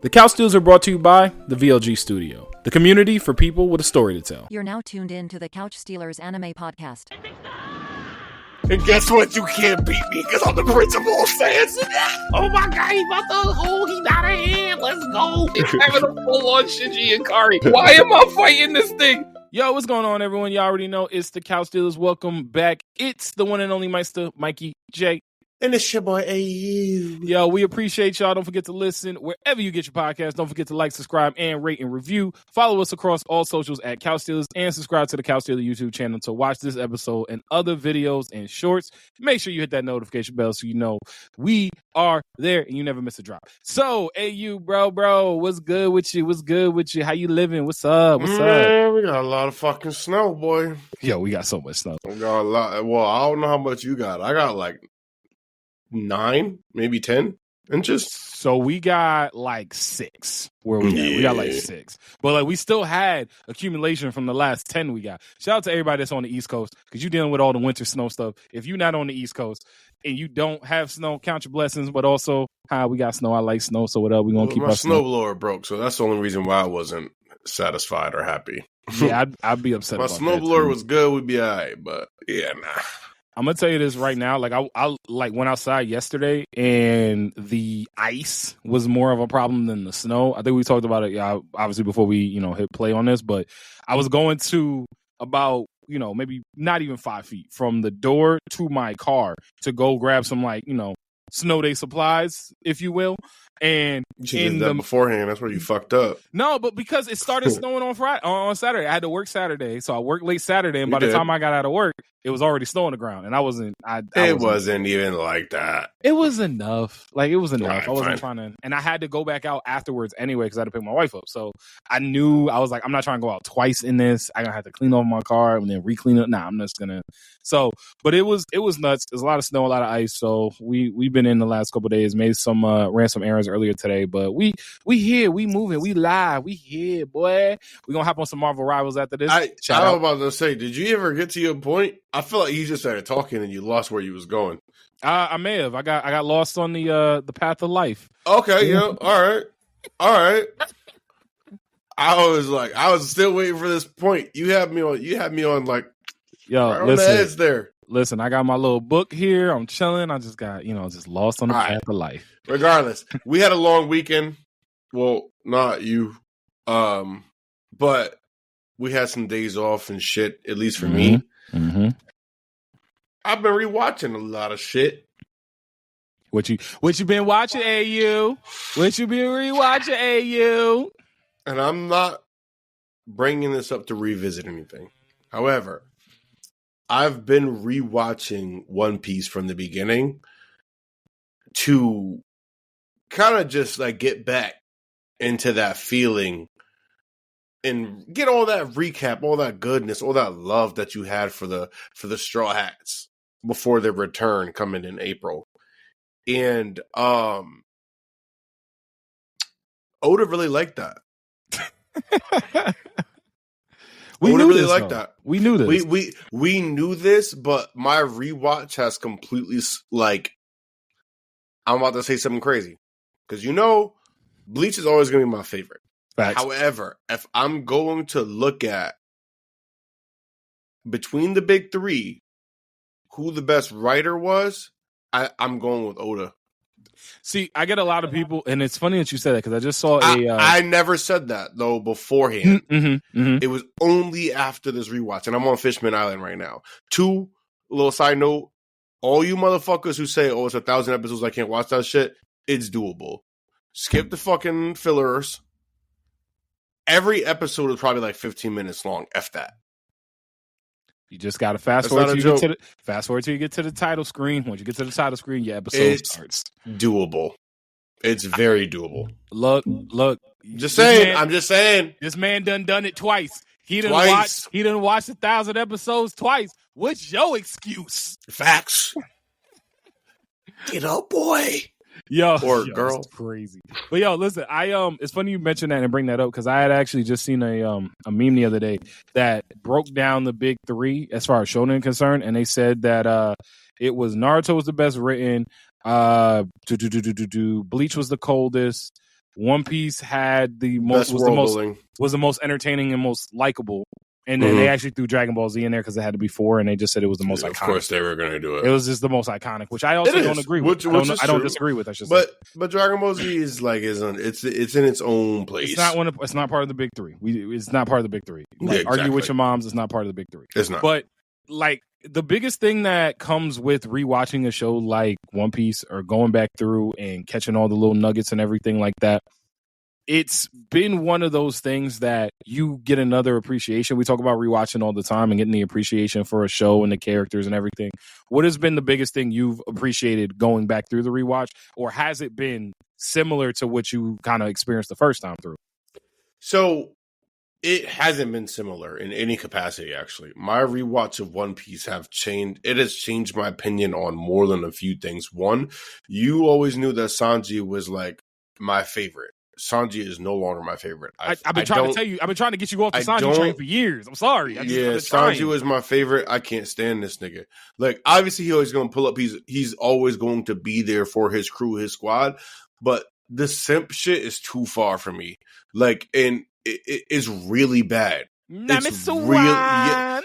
The Couch Deals are brought to you by the VLG Studio, the community for people with a story to tell. You're now tuned in to the Couch Stealers Anime Podcast. And guess what? You can't beat me because I'm the principal of Sans. Oh my god, he about to he got a hand. Let's go. He's having a full-on Shinji Ikari. Why am I fighting this thing? Yo, what's going on, everyone? Y'all already know it's the Couch Dealers. Welcome back. It's the one and only Meister, Mikey J. And it's your boy AU. Yo, we appreciate y'all. Don't forget to listen wherever you get your podcast. Don't forget to like, subscribe, and rate and review. Follow us across all socials at Couch Stealers and subscribe to the Couch Stealers YouTube channel to watch this episode and other videos and shorts. Make sure you hit that notification bell so you know we are there and you never miss a drop. So, AU, bro, what's good with you? What's good with you? How you living? What's up? What's up? We got a lot of fucking snow, boy. Yo, we got so much snow. We got a lot. Well, I don't know how much you got. I got like 9, maybe 10 inches. So we got like 6 where we at. We got like 6. But like we still had accumulation from the last 10 we got. Shout out to everybody that's on the East Coast because you're dealing with all the winter snow stuff. If you're not on the East Coast and you don't have snow, count your blessings. But also, we got snow. I like snow. So what up? We're going to keep my our snow blower broke. So that's the only reason why I wasn't satisfied or happy. Yeah, I'd be upset my about snow that blower too. was good. We'd be all right. But yeah, nah. I'm gonna tell you this right now. Like I like went outside yesterday, and the ice was more of a problem than the snow. I think we talked about it, obviously before we hit play on this. But I was going to about maybe not even 5 feet from the door to my car to go grab some snow day supplies, if you will. And you should have that beforehand. That's where you fucked up. No, but because it started snowing on Saturday, I had to work Saturday, so I worked late Saturday, and by the time I got out of work, it was already snow on the ground, and I wasn't. It wasn't even like that. It was enough. Like it was enough. Right, I wasn't trying to, and I had to go back out afterwards anyway because I had to pick my wife up. So I knew I was like, I'm not trying to go out twice in this. I'm gonna have to clean off my car and then re-clean it. Nah, I'm just gonna. So, but it was nuts. There's a lot of snow, a lot of ice. So we've been in the last couple of days, made some ran some errands earlier today, but we here, we moving, we live, we here, boy. We gonna hop on some Marvel Rivals after this. I was about to say, did you ever get to your point? I feel like you just started talking and you lost where you was going. I may have. I got lost on the path of life. Okay, yeah, all right. I was still waiting for this point. You had me on like, yo, right listen, on the edge there. Listen, I got my little book here. I'm chilling. I just got, just lost on the path of life. Regardless, we had a long weekend. Well, not you. But we had some days off and shit, at least for me. Mm-hmm. I've been rewatching a lot of shit. What you been watching, AU? What you been rewatching, AU? And I'm not bringing this up to revisit anything. However, I've been rewatching One Piece from the beginning to kind of just like get back into that feeling and get all that recap, all that goodness, all that love that you had for the Straw Hats before their return coming in April. And Oda really liked that. We Oda knew really this, liked though. that. We knew this. We knew this, but my rewatch has completely I'm about to say something crazy because Bleach is always going to be my favorite. Facts. However, if I'm going to look at between the big three, who the best writer was, I'm going with Oda. See, I get a lot of people, and it's funny that you said that because I just saw I never said that though beforehand. Mm-hmm. It was only after this rewatch, and I'm on Fishman Island right now. 2, a little side note: all you motherfuckers who say, "Oh, it's 1,000 episodes, I can't watch that shit," it's doable. Skip the fucking fillers. Every episode is probably like 15 minutes long. F that. You just got to fast forward till you get to the title screen. Once you get to the title screen, your episode starts. Doable. It's very doable. Look. I'm just saying. This man done it twice. He done watched 1,000 episodes twice. What's your excuse? Facts. Get up, boy. Yo, girl. It's crazy. But yo, listen, it's funny you mentioned that and bring that up because I had actually just seen a meme the other day that broke down the big three as far as shonen concerned, and they said that it was Naruto was the best written, Bleach was the coldest, One Piece had the Best most world building. was the most entertaining and most likable. And then they actually threw Dragon Ball Z in there because it had to be 4, and they just said it was the most iconic. Of course, they were going to do it. It was just the most iconic, which I also don't agree with. I don't disagree with. I should say. But Dragon Ball Z is like it's in its own place. It's not part of the big three. It's not part of the big three. Like, argue with your moms. It's not part of the big three. It's not. But like the biggest thing that comes with rewatching a show like One Piece or going back through and catching all the little nuggets and everything like that. It's been one of those things that you get another appreciation. We talk about rewatching all the time and getting the appreciation for a show and the characters and everything. What has been the biggest thing you've appreciated going back through the rewatch? Or has it been similar to what you kind of experienced the first time through? So it hasn't been similar in any capacity, actually. My rewatch of One Piece have changed. It has changed my opinion on more than a few things. One, you always knew that Sanji was like my favorite. Sanji is no longer my favorite. I've been trying to tell you. I've been trying to get you off the Sanji train for years. I'm sorry. Sanji was my favorite. I can't stand this nigga. Like, obviously, he always going to pull up. He's always going to be there for his crew, his squad. But the simp shit is too far for me. Like, and it's really bad. It's really, yeah.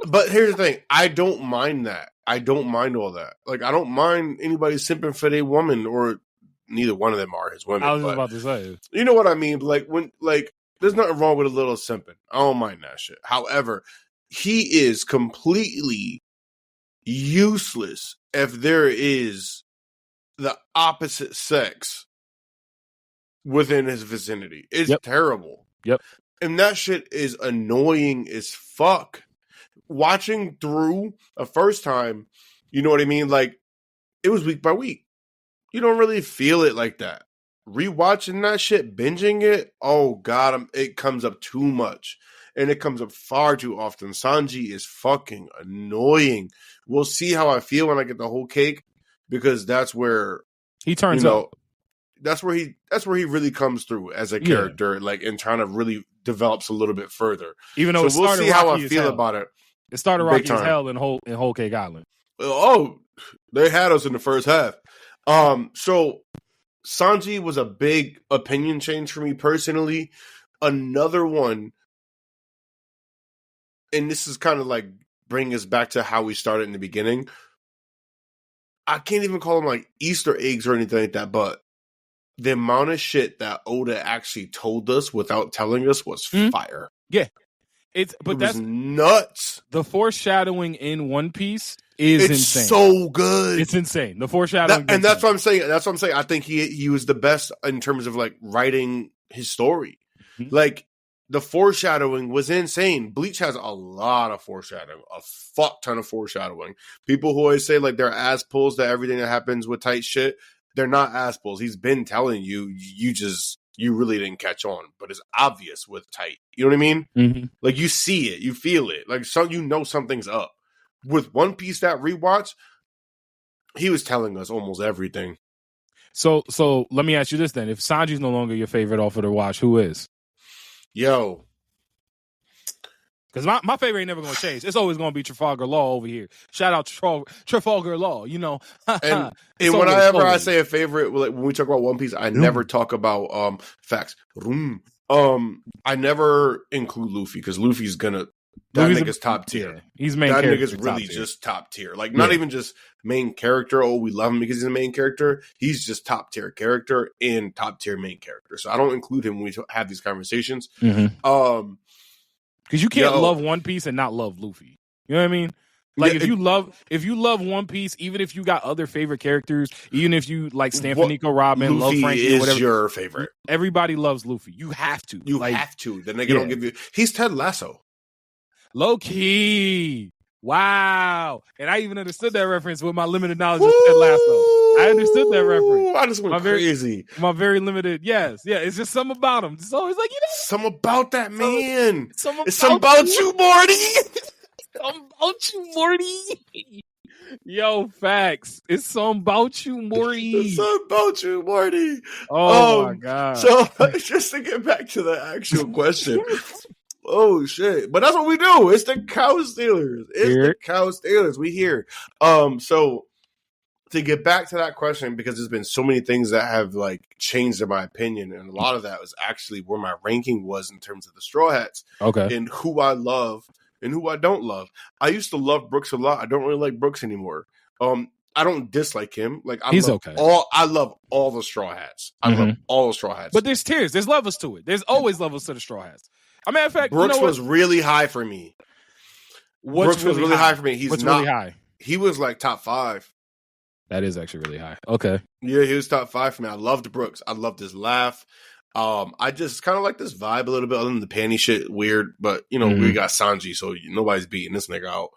But here's the thing. I don't mind that. I don't mind all that. Like, I don't mind anybody simping for their woman or. Neither one of them are his women. I was just about to say. You know what I mean? Like, there's nothing wrong with a little simping. I don't mind that shit. However, he is completely useless if there is the opposite sex within his vicinity. It's terrible. Yep. And that shit is annoying as fuck. Watching through a first time, you know what I mean? Like, it was week by week. You don't really feel it like that. Rewatching that shit, binging it, oh God, it comes up too much. And it comes up far too often. Sanji is fucking annoying. We'll see how I feel when I get the whole cake, because that's where he turns up. That's where he really comes through as a character, like, and trying to really develops a little bit further. Even though so we'll see how I feel about it. It started rocky as hell in Whole Cake Island. Oh, they had us in the first half. So Sanji was a big opinion change for me personally. Another one, and this is kind of like bringing us back to how we started in the beginning. I can't even call them like Easter eggs or anything like that, but the amount of shit that Oda actually told us without telling us was fire. Yeah. It was nuts. The foreshadowing in One Piece is insane. So good. It's insane. The foreshadowing, and that's what I'm saying. That's what I'm saying. I think he was the best in terms of like writing his story. Mm-hmm. Like, the foreshadowing was insane. Bleach has a lot of foreshadowing, a fuck ton of foreshadowing. People who always say like they're ass pulls to everything that happens with tight shit, they're not ass pulls. He's been telling you, you really didn't catch on, but it's obvious with tight. You know what I mean? Mm-hmm. Like, you see it, you feel it. Like, something's up. With One Piece, that rewatch, he was telling us almost everything. So let me ask you this then: if Sanji's no longer your favorite off of the watch, who is? Yo, because my favorite ain't never gonna change. It's always gonna be Trafalgar Law over here. Shout out Trafalgar Law. You know, and whenever I say a favorite, like when we talk about One Piece, I never talk about facts. I never include Luffy because Luffy's gonna. That nigga's top tier. Yeah, he's main character. That nigga's really just top tier. Like, not even just main character. Oh, we love him because he's a main character. He's just top tier character and top tier main character. So I don't include him when we have these conversations. Mm-hmm. Because you can't love One Piece and not love Luffy. You know what I mean? Like, if you love One Piece, even if you got other favorite characters, even if you like Stan for Nico Robin, Luffy love Frankie, is whatever, your favorite. Everybody loves Luffy. You have to. You have to. The nigga don't give you. He's Ted Lasso. Low key. Wow. And I even understood that reference with my limited knowledge of Ted Lasso. I understood that reference. I just went crazy. My very limited, yes. Yeah, it's just something about him. It's always like, something about that man. It's something about you, Morty. Something about you, Morty. Yo, facts. It's something about you, Morty. It's something about you, Morty. Oh, my God. So, just to get back to the actual question. Oh shit! But that's what we do. It's the cow stealers. The cow stealers. We here. So to get back to that question, because there's been so many things that have like changed in my opinion, and a lot of that was actually where my ranking was in terms of the Straw Hats, and who I love and who I don't love. I used to love Brooks a lot. I don't really like Brooks anymore. I don't dislike him. Like he's okay. I love all the Straw Hats. I love all the Straw Hats. But there's tiers. There's levels to it. There's always levels to the Straw Hats. As a matter of fact, Brooks was really high for me. Brooks was really high for me. He's not really high. He was like top 5. That is actually really high. Okay. Yeah, he was top 5 for me. I loved Brooks. I loved his laugh. I just kind of like this vibe a little bit, other than the panty shit weird. But, you know, we got Sanji, so nobody's beating this nigga out.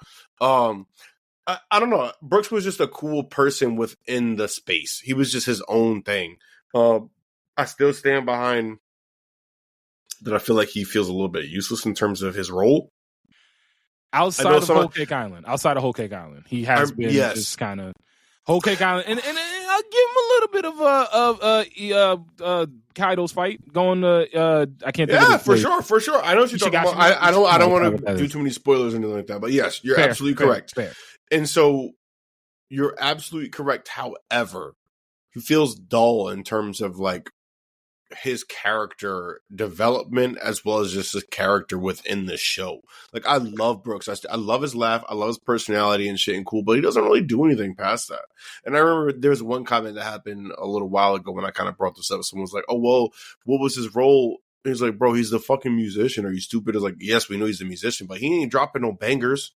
I don't know. Brooks was just a cool person within the space. He was just his own thing. I still stand behind that. I feel like he feels a little bit useless in terms of his role. Outside of Whole Cake Island. He has been just kind of Whole Cake Island. And I'll give him a little bit of Kaido's fight going to I can't think of it. For sure. I know what you're talking about. I don't want to do too many spoilers or anything like that. But yes, you're absolutely correct. Fair. And so you're absolutely correct. However, he feels dull in terms of like his character development as well as just his character within the show. Like, I love Brooks. I love his laugh. I love his personality and shit and cool, but he doesn't really do anything past that. And I remember there was one comment that happened a little while ago when I kind of brought this up. Someone was like, oh, well, what was his role? And he's like, bro, he's the fucking musician. Are you stupid? It's like, yes, we know he's the musician, but he ain't dropping no bangers.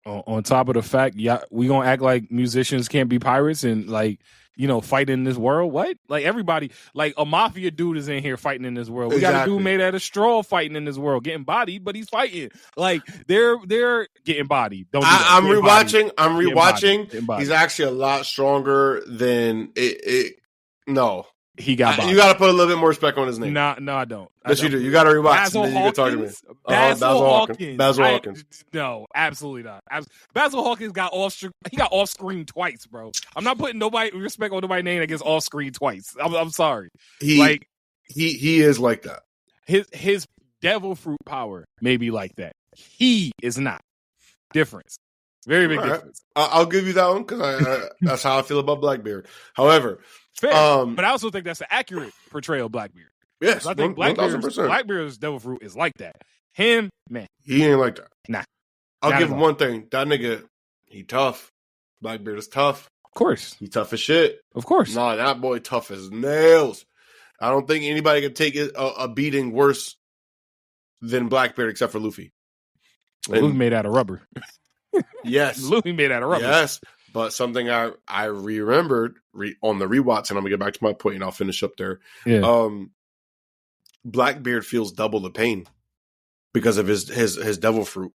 On top of the fact, we gonna act like musicians can't be pirates and like, you know, fight in this world. What? Like everybody, like a mafia dude is in here fighting in this world. We got a dude made out of straw fighting in this world, getting bodied, but he's fighting. Like they're getting bodied. Don't do that. I'm rewatching. He's actually a lot stronger than it. No. He got bodied. You got to put a little bit more respect on his name. No, I don't. Yes, you do. You got to rewatch. And then you can talk to me. Basil Hawkins. No, absolutely not. Basil Hawkins got off screen twice, bro. I'm not putting respect on nobody's name that gets off screen twice. I'm sorry. He is like that. His devil fruit power may be like that. He is not. Difference. Very big difference. I'll give you that one because that's how I feel about Blackbeard. However, fair, but I also think that's an accurate portrayal of Blackbeard. Yes, I think Blackbeard's devil fruit is like that. Him, man, he ain't like that. Nah, I'll give him one thing. That nigga, he tough. Blackbeard is tough. Of course, he tough as shit. Of course, nah, that boy tough as nails. I don't think anybody can take a beating worse than Blackbeard except for Luffy. Luffy made out of rubber. Yes, Luffy made out of rubber. Yes. But something I remembered on the rewatch, and I'm gonna get back to my point, and I'll finish up there. Yeah. Blackbeard feels double the pain because of his devil fruit.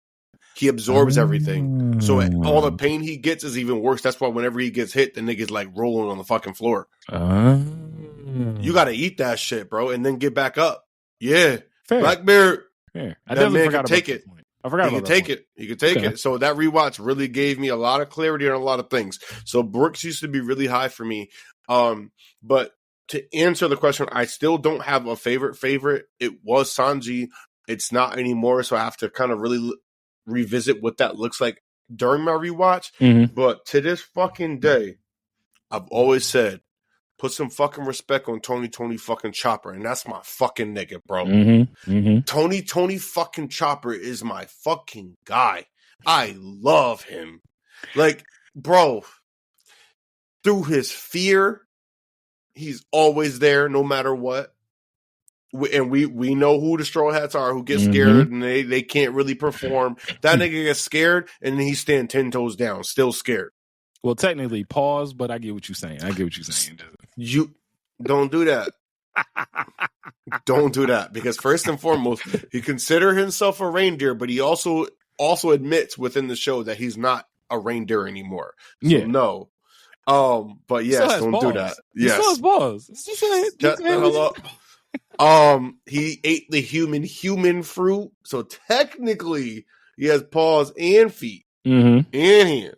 He absorbs everything, so all the pain he gets is even worse. That's why whenever he gets hit, the nigga's like rolling on the fucking floor. You got to eat that shit, bro, and then get back up. Yeah, fair. Blackbeard. Fair. That man can take it. I forgot he could take it. He could take it. So that rewatch really gave me a lot of clarity on a lot of things. So Brooks used to be really high for me. But to answer the question, I still don't have a favorite. It was Sanji. It's not anymore. So I have to kind of really revisit what that looks like during my rewatch. Mm-hmm. But to this fucking day, I've always said, put some fucking respect on Tony fucking Chopper. And that's my fucking nigga, bro. Mm-hmm. Mm-hmm. Tony fucking Chopper is my fucking guy. I love him. Like, bro, through his fear, he's always there no matter what. And we know who the Straw Hats are, who get scared and they can't really perform. That nigga gets scared and then he stand 10 toes down, still scared. Well, technically, pause, but I get what you're saying. You don't do that. Don't do that, because first and foremost, he consider himself a reindeer, but he also admits within the show that he's not a reindeer anymore. So no. But yes, don't do that. Yes. He still has balls. He ate the human fruit, so technically he has paws and feet and hands.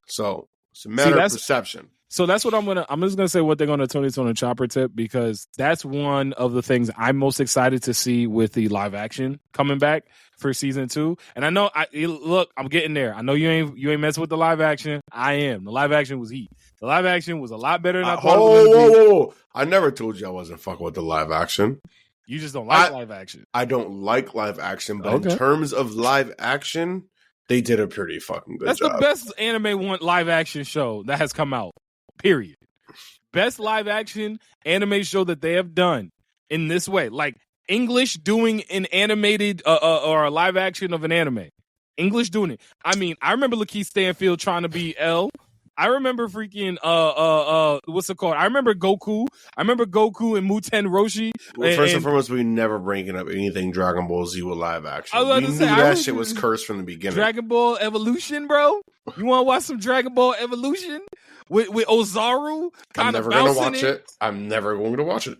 So it's a matter of perception. So that's what I'm just gonna say what they're gonna Tony Chopper tip, because that's one of the things I'm most excited to see with the live action coming back for season 2. And I know I'm getting there. I know you ain't messing with the live action. I am. The live action was heat. The live action was a lot better than I thought it Whoa, was going to be. whoa! I never told you I wasn't fucking with the live action. You just don't like live action. I don't like live action, but Okay. in terms of live action, they did a pretty fucking good That's job. the best anime live action show that has come out. Period. Best live action anime show that they have done in this way, like English doing an animated or a live action of an anime. English doing it. I mean, I remember Lakeith Stanfield trying to be L. I remember freaking what's it called? I remember Goku. I remember Goku and Muten Roshi. Well, first and foremost, we never bringing up anything Dragon Ball Z with live action. We knew that shit was cursed from the beginning. Dragon Ball Evolution, bro. You want to watch some Dragon Ball Evolution with Ozaru? I'm never going to watch it. I'm never going to watch it.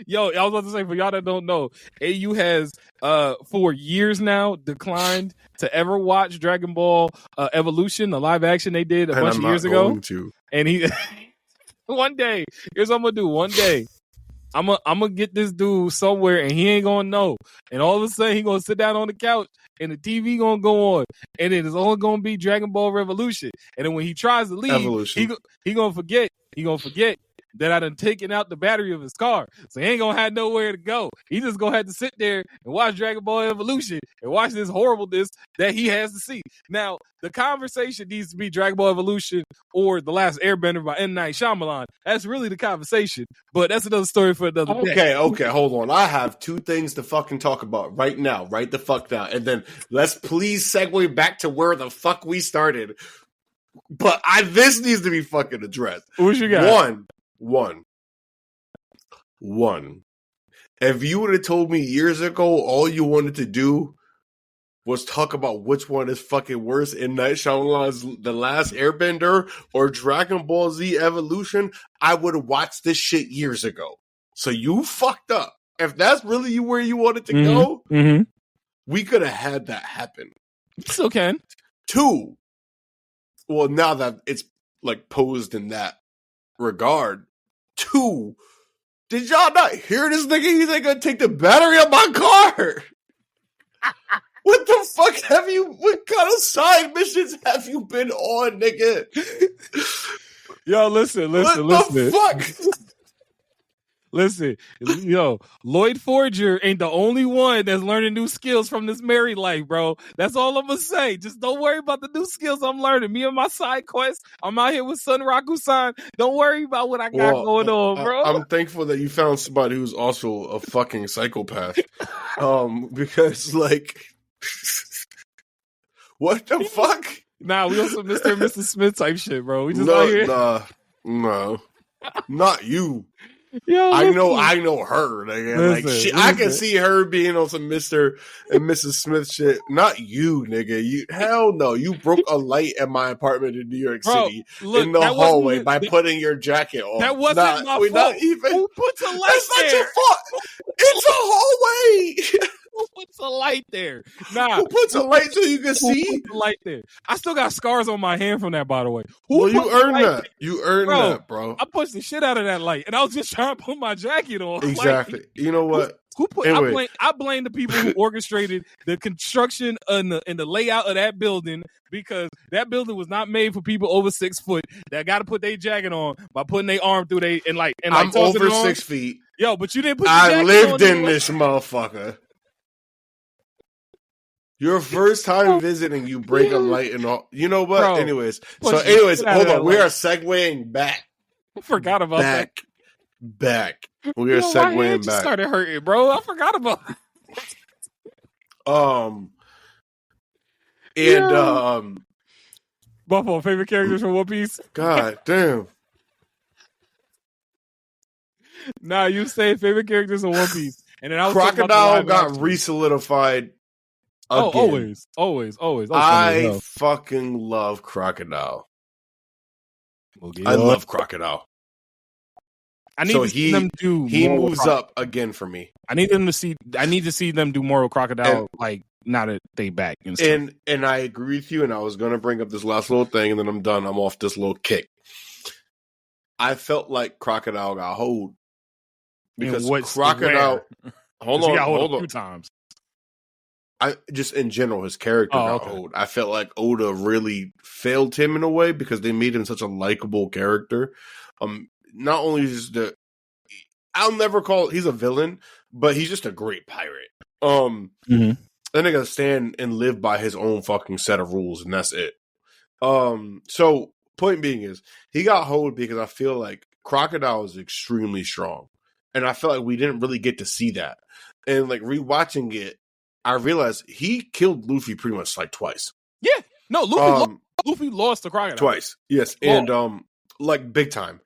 Yo, I was about to say, for y'all that don't know, AU has for years now declined to ever watch Dragon Ball Evolution, the live action they did a bunch of years ago. And he one day, here's what I'm gonna do. One day, I'm gonna get this dude somewhere and he ain't gonna know. And all of a sudden he gonna sit down on the couch and the TV gonna go on, and it is all gonna be Dragon Ball Revolution. And then when he tries to leave, he gonna forget. He gonna forget that I done taken out the battery of his car. So he ain't gonna have nowhere to go. He just gonna have to sit there and watch Dragon Ball Evolution and watch this horribleness that he has to see. Now, the conversation needs to be Dragon Ball Evolution or The Last Airbender by M. Night Shyamalan. That's really the conversation. But that's another story for another day. Okay, hold on. I have two things to fucking talk about right now. Right the fuck now. And then let's please segue back to where the fuck we started. But this needs to be fucking addressed. What you got? One. If you would have told me years ago all you wanted to do was talk about which one is fucking worse in Night Shyamalan's The Last Airbender or Dragon Ball Z Evolution, I would have watched this shit years ago. So you fucked up. If that's really where you wanted to go, we could have had that happen. Still can. 2. Well, now that it's like posed in that regard. 2, did y'all not hear this nigga? He's like gonna take the battery of my car. What the fuck what kind of side missions have you been on, nigga? Yo, listen. What the fuck? Listen, yo, Lloyd Forger ain't the only one that's learning new skills from this married life, bro. That's all I'm gonna say. Just don't worry about the new skills I'm learning. Me and my side quest, I'm out here with Sun Raku-san. Don't worry about what I got going on, bro. I'm thankful that you found somebody who's also a fucking psychopath. Because like, what the fuck? Nah, we on some Mr. and Mrs. Smith type shit, bro. We just out here. No, not you. Yo, I know her. Nigga. I can see her being on some Mr. and Mrs. Smith shit. Not you, nigga. Hell no. You broke a light at my apartment in New York City in the hallway by putting your jacket on. That wasn't my fault. Not even. Who puts a light That's there? not your fault. It's a hallway. Who puts a light there? Nah. Who puts a light so you can see? Who puts a light there? I still got scars on my hand from that, by the way. Well, you earned that. You earned that, bro. I pushed the shit out of that light, and I was just trying to put my jacket on. Exactly. Like, you know what? Who put? Anyway. I blame the people who orchestrated the construction and the layout of that building, because that building was not made for people over 6 foot that got to put their jacket on by putting their arm through and I'm over 6 feet. Yo, but you didn't put. I lived in this motherfucker. Your first time visiting, you break a light and all. You know what? Bro, anyways, hold on. We are segueing back. I forgot about that. Back. We are segueing back. Started hurting, bro. I forgot about that. Buffalo, favorite characters from One Piece? God damn. Nah, you say favorite characters in One Piece. And then Crocodile got re-solidified. Again. Always. I fucking love Crocodile. I love Crocodile. I need to see them do. He moves up again for me. I need to see them do more with Crocodile. Now that they back and I agree with you. And I was gonna bring up this last little thing, and then I'm done. I'm off this little kick. I felt like Crocodile got hold because Crocodile. Hold on. 2 times. I just in general, his character got old. I felt like Oda really failed him in a way because they made him such a likable character. Not only is I'll never call he's a villain, but he's just a great pirate. That nigga stand and live by his own fucking set of rules, and that's it. So point being is he got hold because I feel like Crocodile is extremely strong, and I feel like we didn't really get to see that. And like rewatching it, I realized he killed Luffy pretty much like twice. Yeah, no, Luffy lost to Crocodile twice. Yes, and like big time.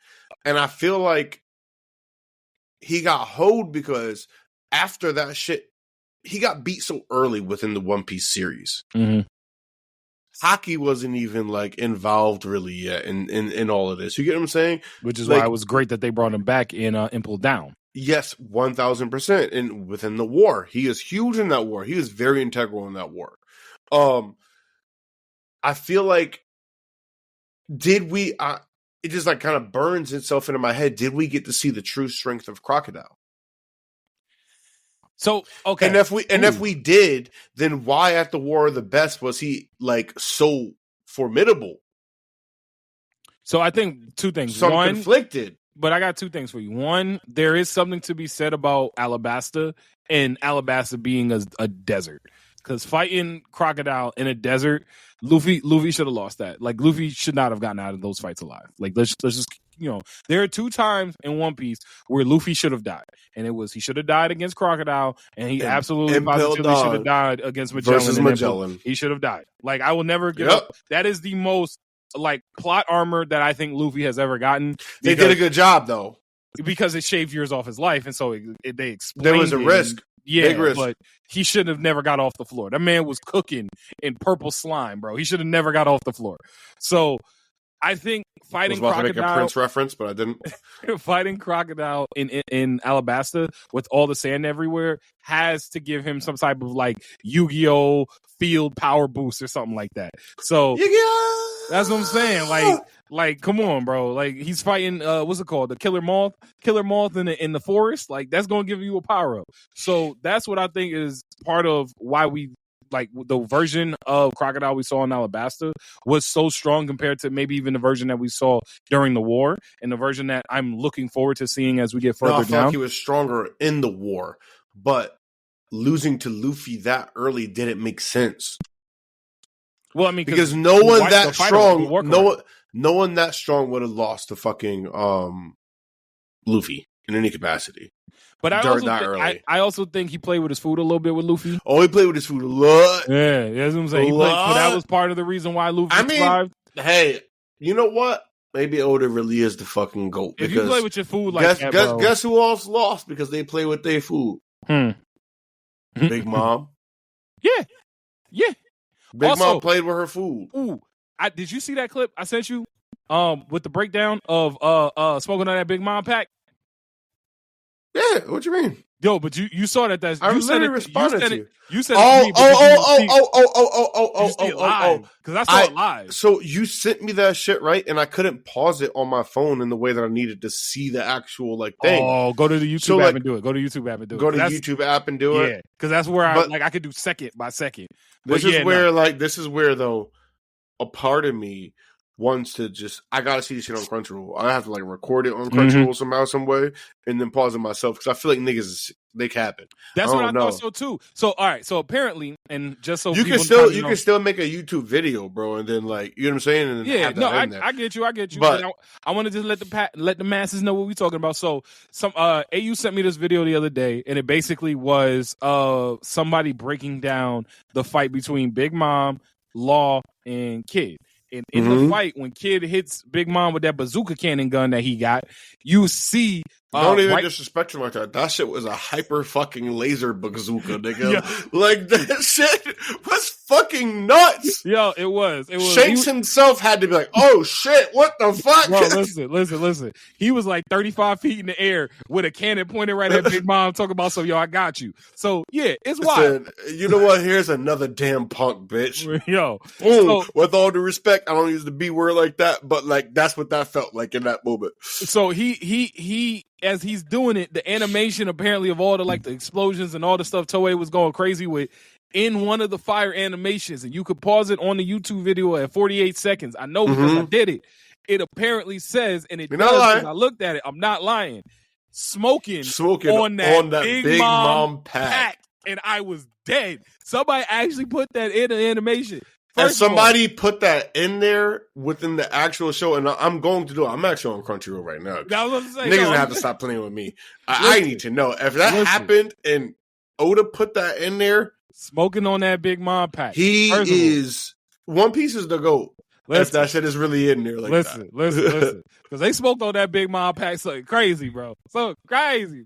And I feel like he got hold because after that shit, he got beat so early within the One Piece series. Haki wasn't even like involved really yet in all of this. You get what I'm saying? Which is like, why it was great that they brought him back in Impel Down. Yes, 1,000%. And within the war, he is huge in that war. He is very integral in that war. I feel like it just like kind of burns itself into my head. Did we get to see the true strength of Crocodile? So okay, and if we did, then why at the War of the Best was he like so formidable? So I think two things. So I'm conflicted. But I got two things for you. One, there is something to be said about Alabasta and Alabasta being a desert. Because fighting Crocodile in a desert, Luffy should have lost that. Like Luffy should not have gotten out of those fights alive. Like let's just there are two times in One Piece where Luffy should have died, and it was he should have died against Crocodile, and he absolutely positively should have died against Magellan. Versus Magellan, he should have died. Like I will never give up. That is the most like plot armor that I think Luffy has ever gotten. They did a good job though, because it shaved years off his life, and so they explained there was a risk. Yeah, but he should have never got off the floor. That man was cooking in purple slime, bro. He should have never got off the floor. So I think fighting I was about Crocodile, to make a Prince reference, but I didn't. Fighting Crocodile in Alabasta with all the sand everywhere has to give him some type of like Yu-Gi-Oh! Field power boost or something like that. So Yu-Gi-Oh! That's what I'm saying. Like, come on, bro. Like he's fighting what's it called? The killer moth in the forest. Like that's gonna give you a power up. So that's what I think is part of why we like the version of Crocodile we saw in Alabasta was so strong compared to maybe even the version that we saw during the war, and the version that I'm looking forward to seeing as we get further down. I feel like he was stronger in the war, but losing to Luffy that early didn't make sense. Well, I mean, because no one that strong would have lost to fucking Luffy in any capacity. But I also think he played with his food a little bit with Luffy. Oh, he played with his food a lot. Yeah, that's what I'm saying. So that was part of the reason why Luffy survived. Hey, you know what? Maybe Oda really is the fucking GOAT. If you play with your food like that, bro. Guess who else lost because they play with their food? Big Mom. Yeah. Big Mom played with her food. Ooh, did you see that clip I sent you? With the breakdown of smoking on that Big Mom pack. Yeah, what you mean? Yo, but you saw that. I literally responded to you. You said because I saw it live. So you sent me that shit, right? And I couldn't pause it on my phone in the way that I needed to see the actual like thing. Oh, go to the YouTube app and do it. Go to YouTube app and do it. Go to the YouTube app and do it. Yeah, because that's where I could do second by second. This is where though a part of me wants to just I gotta see this shit on Crunchyroll. I have to like record it on Crunchyroll somehow, some way, and then pause it myself because I feel like niggas they capping. That's what I thought so too. So all right, so apparently, and just so you can still make a YouTube video, bro, and then like you know what I'm saying. And then I get you. But I want to just let the masses know what we're talking about. So some AU sent me this video the other day, and it basically was somebody breaking down the fight between Big Mom, Law, and Kid. And in the fight, when Kid hits Big Mom with that bazooka cannon gun that he got, you see... Don't even disrespect him like that. That shit was a hyper fucking laser bazooka, nigga. Yeah. Like, that shit was fucking nuts. Yo, it was. Shanks himself had to be like, oh shit, what the fuck? Bro, listen. He was like 35 feet in the air with a cannon pointed right at Big Mom talking about, so yo, I got you. So, yeah, it's wild. You know what? Here's another damn punk, bitch. Yo. With all due respect, I don't use the B word like that, but like, that's what that felt like in that moment. So he as he's doing it, the animation apparently of all the like the explosions and all the stuff Toei was going crazy with, in one of the fire animations, and you could pause it on the YouTube video at 48 seconds. I know because I did it. It apparently says, and it You're does, not lying. because I looked at it. I'm not lying. Smoking on that Big Mom pack. And I was dead. Somebody actually put that in an animation. And somebody put that in there within the actual show, and I'm going to do it. I'm actually on Crunchyroll right now. Niggas gonna have to stop playing with me. I need to know if that happened and Oda put that in there. Smoking on that Big Mom pack. He is One Piece is the GOAT. If that shit is really in there like that. Listen. Because they smoked on that Big Mom pack so crazy, bro. So crazy.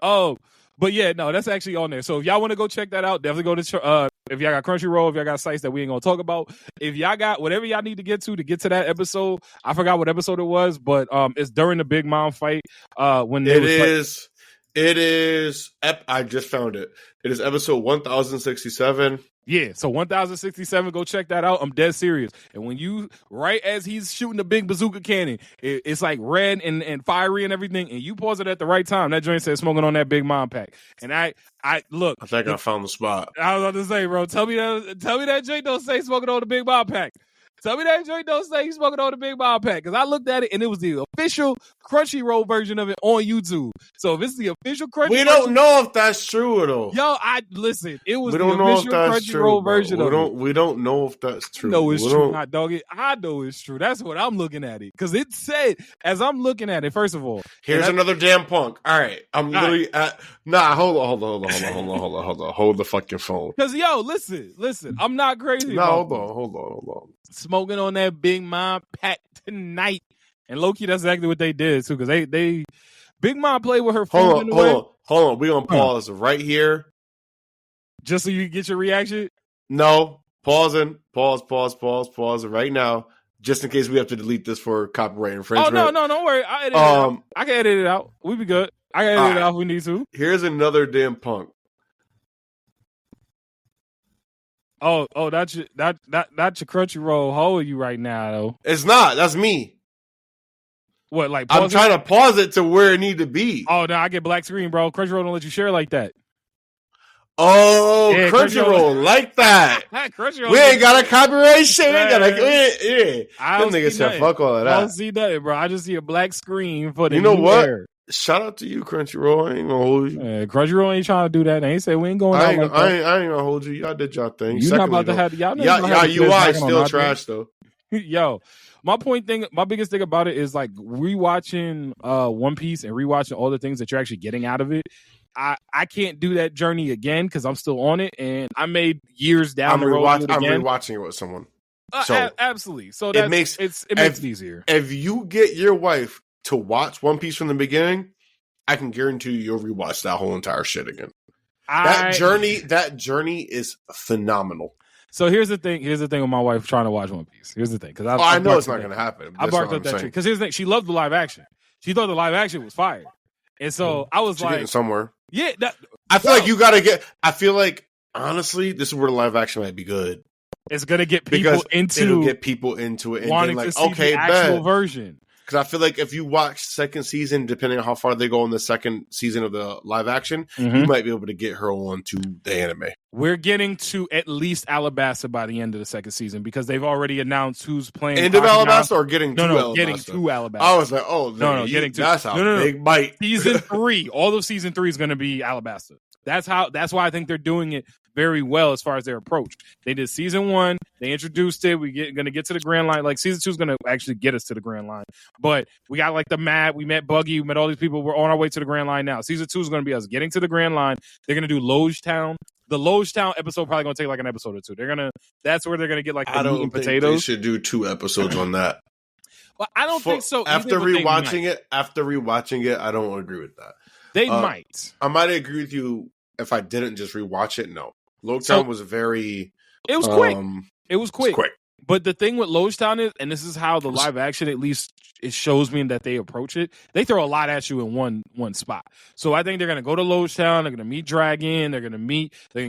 Oh, but yeah, no, that's actually on there. So if y'all want to go check that out, definitely go to, if y'all got Crunchyroll, if y'all got sites that we ain't going to talk about. If y'all got whatever y'all need to get to get to that episode, I forgot what episode it was, but it's during the Big Mom fight. When it is, I just found it. It is episode 1067. Yeah, so 1067, go check that out. I'm dead serious. And when you, right as he's shooting the big bazooka cannon, it's like red and fiery and everything, and you pause it at the right time. That joint says smoking on that Big Mom pack. And I look. I think I found the spot. I was about to say, bro, tell me that joint don't say smoking on the Big Mom pack. Tell me that joint don't say he's smoking on the Big Mom pack. Because I looked at it, and it was the official Crunchyroll version of it on YouTube. So if it's the official Crunchyroll, we don't know if that's true though. Yo, listen. It was the official Crunchyroll version of it. We don't know if that's true. No, it's true, hot dog. I know it's true. That's what I'm looking at it. Because it said, as I'm looking at it, first of all, here's another damn punk. All right, I'm literally at. Nah, hold on. Hold the fucking phone. Because yo, listen. I'm not crazy. No, hold on. Smoking on that Big Mom pack tonight, and low-key, that's exactly what they did too. Because they Big Mom played with her food. Hold on. We're gonna pause right here, just so you can get your reaction. No, pause right now, just in case we have to delete this for copyright infringement. Oh no, don't worry. I can edit it out. We be good. I can edit it out if we need to. Here's another damn punk. Oh, that's your Crunchyroll holding you right now, though. It's not. That's me. What, like? I'm trying to pause it to where it need to be. Oh no, I get black screen, bro. Crunchyroll don't let you share like that. Oh, yeah, Crunchyroll like that. Crunchyroll, we ain't got a copyright shit. Yeah. Them niggas said fuck all of that. I don't see nothing, bro. I just see a black screen for the. You know what? Air. Shout out to you, Crunchyroll. I ain't gonna hold you. Crunchyroll ain't trying to do that. They ain't say we ain't going. I ain't gonna hold you. Y'all did y'all thing. You not about to have y'all UI still trash though. Yo, my biggest thing about it is like rewatching One Piece and rewatching all the things that you're actually getting out of it. I can't do that journey again because I'm still on it, and I made years down the road. I'm rewatching it with someone. So absolutely. So it makes it easier. If you get your wife to watch One Piece from the beginning, I can guarantee you'll rewatch that whole entire shit again. That journey is phenomenal. So here's the thing with my wife trying to watch One Piece. Here's the thing, because I know it's not going to happen. I barked up that tree because here's the thing: she loved the live action. She thought the live action was fire, and so I was like, somewhere. Yeah, I feel like you got to get. I feel like honestly, this is where the live action might be good. It's going to get people it'll get people into it and wanting then like, to see okay, the actual version. Because I feel like if you watch second season, depending on how far they go in the second season of the live action, you might be able to get her on to the anime. We're getting to at least Alabasta by the end of the second season because they've already announced who's playing. End of Alabasta or getting to Alabasta? Getting to Alabasta. I was like, getting to. That's how big bite. Season 3, all of season 3 is going to be Alabasta. That's why I think they're doing it very well as far as their approach. They did season 1, they introduced it. We're going to get to the Grand Line. Like season 2 is going to actually get us to the Grand Line. But we got like the map. We met Buggy. We met all these people. We're on our way to the Grand Line now. Season 2 is going to be us getting to the Grand Line. They're going to do Loge Town. The Loge Town episode probably going to take like an episode or two. That's where they're going to get like the meat and potatoes. They should do 2 episodes on that. Well, I don't think so. After rewatching it, I don't agree with that. They might. I might agree with you if I didn't just rewatch it. No. Loge Town was very... It was quick. It was quick. But the thing with Logetown is, and this is how the live action, at least it shows me that they approach it. They throw a lot at you in one spot. So I think they're gonna go to Logetown. They're gonna meet Dragon. They're gonna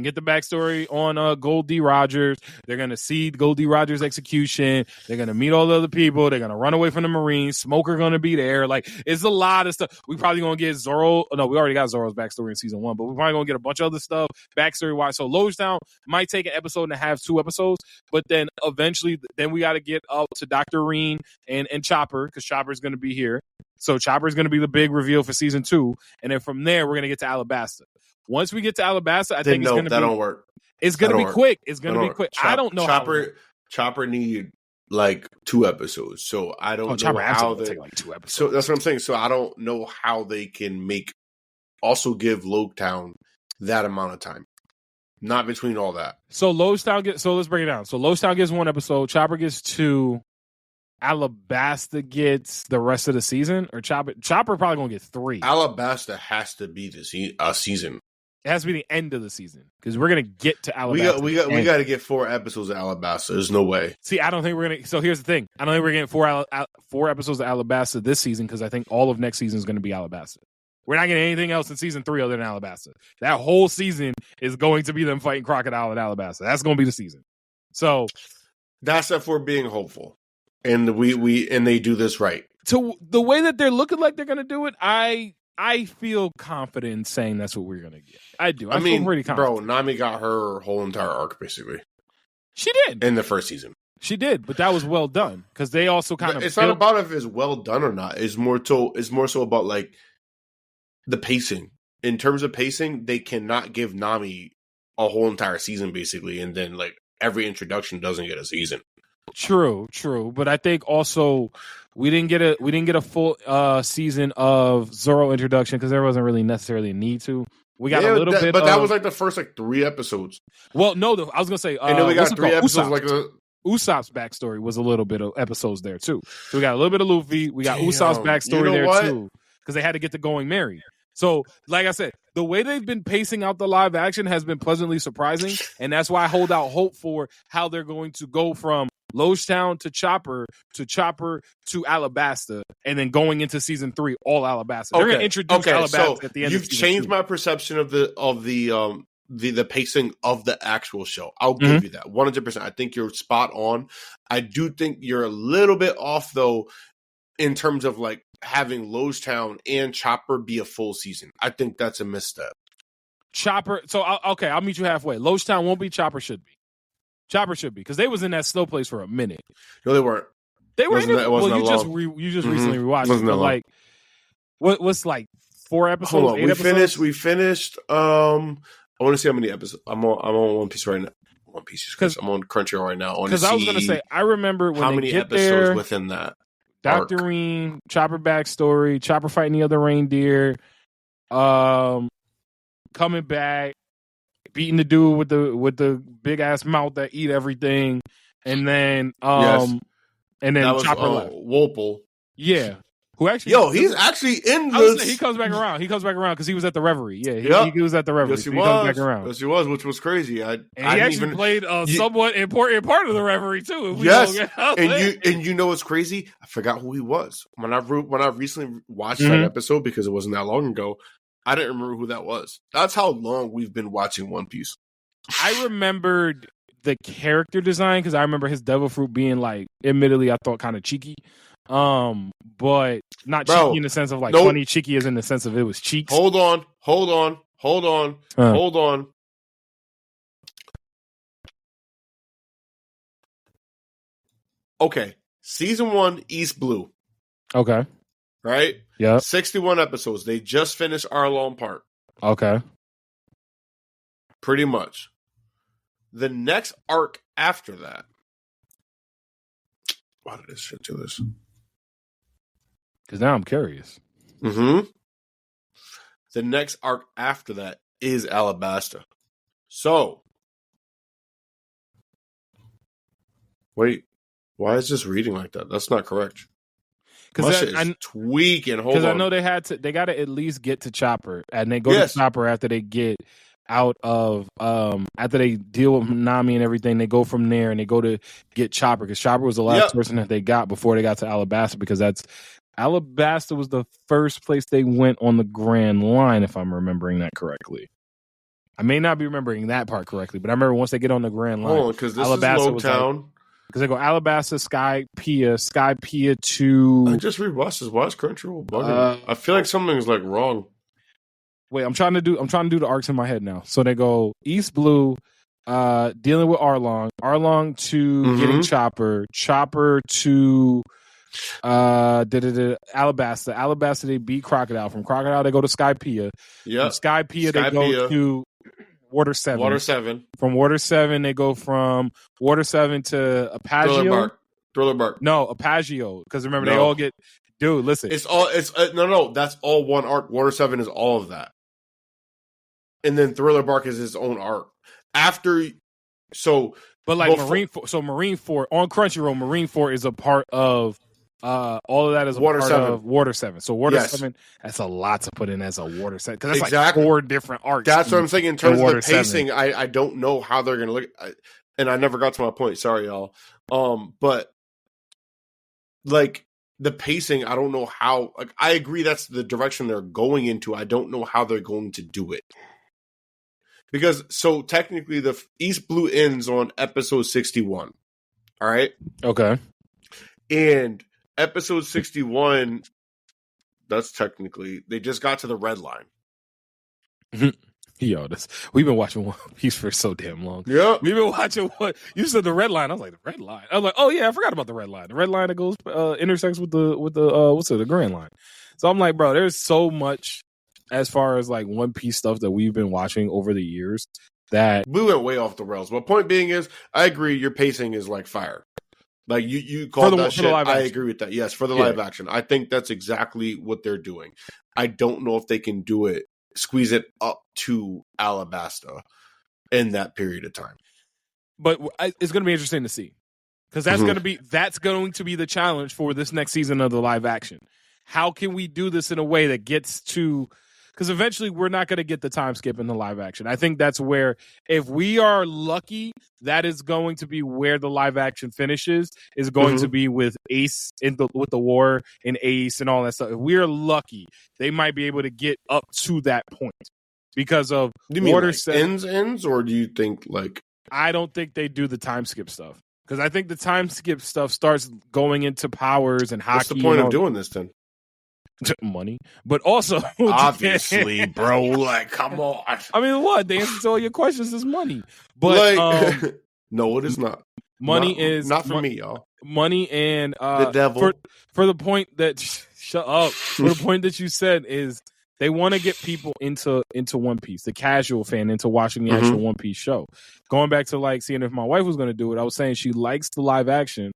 get the backstory on Gold D. Rogers. They're gonna see Gold D. Rogers' execution. They're gonna meet all the other people. They're gonna run away from the Marines. Smoker gonna be there. Like, it's a lot of stuff. We probably gonna get Zoro. No, we already got Zoro's backstory in season 1, but we're probably gonna get a bunch of other stuff backstory wise. So Logetown might take an episode and a half, 2 episodes, but then eventually, then we got to get up to Dr. Reen and Chopper, because Chopper's going to be here. So Chopper's going to be the big reveal for season 2, and then from there we're going to get to Alabasta. Once we get to Alabasta, I think it's going to be. That don't work. It's going to be quick. It's going to be quick. I don't know. Chopper need like 2 episodes, so I don't know how they take like 2 episodes. So that's what I'm saying. So I don't know how they can give Logetown that amount of time. Not between all that. So Logetown so let's break it down. So Logetown gets 1 episode, Chopper gets 2, Alabasta gets the rest of the season, or Chopper probably gonna get 3. Alabasta has to be the season. It has to be the end of the season, because we're gonna get to Alabasta. We got to get 4 episodes of Alabasta. There's no way. See, I don't think we're gonna. So here's the thing: I don't think we're getting 4 episodes of Alabasta this season, because I think all of next season is gonna be Alabasta. We're not getting anything else in season 3 other than Alabasta. That whole season is going to be them fighting Crocodile at Alabasta. That's going to be the season. So that's if we're being hopeful, and they do this right. To the way that they're looking like they're going to do it, I feel confident in saying that's what we're going to get. I do. I mean, feel pretty confident. Bro, Nami got her whole entire arc basically. She did in the first season. She did, but that was well done, because they also kind of. It's not about if it's well done or not. It's more so about like. The pacing. In terms of pacing, they cannot give Nami a whole entire season basically, and then like every introduction doesn't get a season. True, but I think also we didn't get a full season of Zoro introduction, because there wasn't really necessarily a need to. We got a little bit, but that was like the first 3 episodes. Well, no, I was gonna say, and then we got 3 episodes. Usopp's backstory was a little bit of episodes there too. So we got a little bit of Luffy. We got Usopp's backstory too, because they had to get to Going Merry. So, like I said, the way they've been pacing out the live action has been pleasantly surprising, and that's why I hold out hope for how they're going to go from Logetown to Chopper to Alabasta, and then going into season 3, all Alabasta. They're going to introduce Alabasta at the end. You've changed my perception of the pacing of the actual show. I'll give you that 100%. I think you're spot on. I do think you're a little bit off though, in terms of like having Logetown and Chopper be a full season. I think that's a misstep. Chopper. So I'll meet you halfway. Logetown won't be. Chopper should be. Because they was in that slow place for a minute. No, they weren't. They were in it. Well, you just recently rewatched it. But like, what's like 4 episodes? Hold on. 8 episodes? We finished. I want to see how many episodes. I'm on One Piece right now. One Piece, because I'm on Crunchyroll right now. Because I was going to say, I remember when how they many get episodes there, within that. Dr. Reen, Chopper backstory, Chopper fighting the other reindeer, coming back, beating the dude with the big ass mouth that eat everything, and then and then Chopper left. Wolple. Yeah. Who actually? He's actually in this. He comes back around. He comes back around because he was at the Reverie. Yeah, he was at the Reverie. Yes, he was. He comes back around. Yes, he was, which was crazy. He actually played a somewhat important part of the Reverie too. Yes, and you know what's crazy? I forgot who he was when I recently watched that episode, because it wasn't that long ago. I didn't remember who that was. That's how long we've been watching One Piece. I remembered the character design, because I remember his devil fruit being like, admittedly, I thought kind of cheeky. But not cheeky in the sense of like funny. Cheeky is in the sense of it was cheeks. Hold on. Okay, season 1, East Blue. Okay, right? Yeah, 61 episodes. They just finished Arlong Park. Okay, pretty much. The next arc after that. Why did this shit do this? Because now I'm curious. The next arc after that is Alabasta. So, wait, why is this reading like that? That's not correct. Because I'm tweaking. Hold on. Because I know they got to at least get to Chopper, and they go to Chopper after they get out of after they deal with Nami and everything, they go from there and they go to get Chopper, because Chopper was the last person that they got before they got to Alabasta, because Alabasta was the first place they went on the Grand Line, if I'm remembering that correctly. I may not be remembering that part correctly, but I remember once they get on the Grand Line. Oh, because this Alabasta is Lowtown. Because they go Alabasta, Skypiea to... I just rewatched this. Why is Crunchyroll bugging? I feel like something's like wrong. Wait, I'm trying to do the arcs in my head now. So they go East Blue, dealing with Arlong to getting Chopper to Alabasta they beat Crocodile. From Crocodile they go to Skypiea. Yeah. From Skypiea they go to Water 7. From Water 7 they go from Water 7 to Apagio. Thriller Bark. No, Apagio, because remember they all get... Dude, listen. It's no, that's all one arc. Water 7 is all of that. And then Thriller Bark is his own arc. But like Marine Fort on Crunchyroll, Marine Fort is a part of all of that is a part of Water 7. So Water 7, that's a lot to put in as a Water 7, because that's like 4 different arcs. That's what I'm saying in terms of the pacing. 7. I don't know how they're going to look, and I never got to my point. Sorry, y'all. But like the pacing, I don't know how. Like I agree that's the direction they're going into. I don't know how they're going to do it. Because, so technically, the East Blue ends on episode 61. All right? Okay. And episode 61, that's technically, they just got to the red line. Yo, we've been watching One Piece for so damn long. Yeah. We've been watching you said the red line. I was like, the red line. I was like, oh yeah, I forgot about the red line. The red line that goes intersects with the Grand Line. So I'm like, bro, there's so much as far as like One Piece stuff that we've been watching over the years that we went way off the rails. But point being is, I agree, your pacing is like fire. Like you called that shit. I agree with that. Yes, for the live action. I think that's exactly what they're doing. I don't know if they can do it, squeeze it up to Alabasta in that period of time. But it's going to be interesting to see, because that's going to be the challenge for this next season of the live action. How can we do this in a way that gets to... Because eventually we're not going to get the time skip in the live action. I think that's where, if we are lucky, that is going to be where the live action finishes, is going to be with Ace with the war and Ace and all that stuff. If we're lucky, they might be able to get up to that point because of Water ends, or do you think like... I don't think they do the time skip stuff, because I think the time skip stuff starts going into powers and hockey. What's the point of doing this then? Money, but also obviously, bro. Like, come on. I mean, what? The answer to all your questions is money. But like, no, it is not. Money is not for me, y'all. Money and the devil. For the point that shut up. For the point that you said is they want to get people into One Piece, the casual fan, into watching the actual One Piece show. Going back to like seeing if my wife was going to do it, I was saying she likes the live action.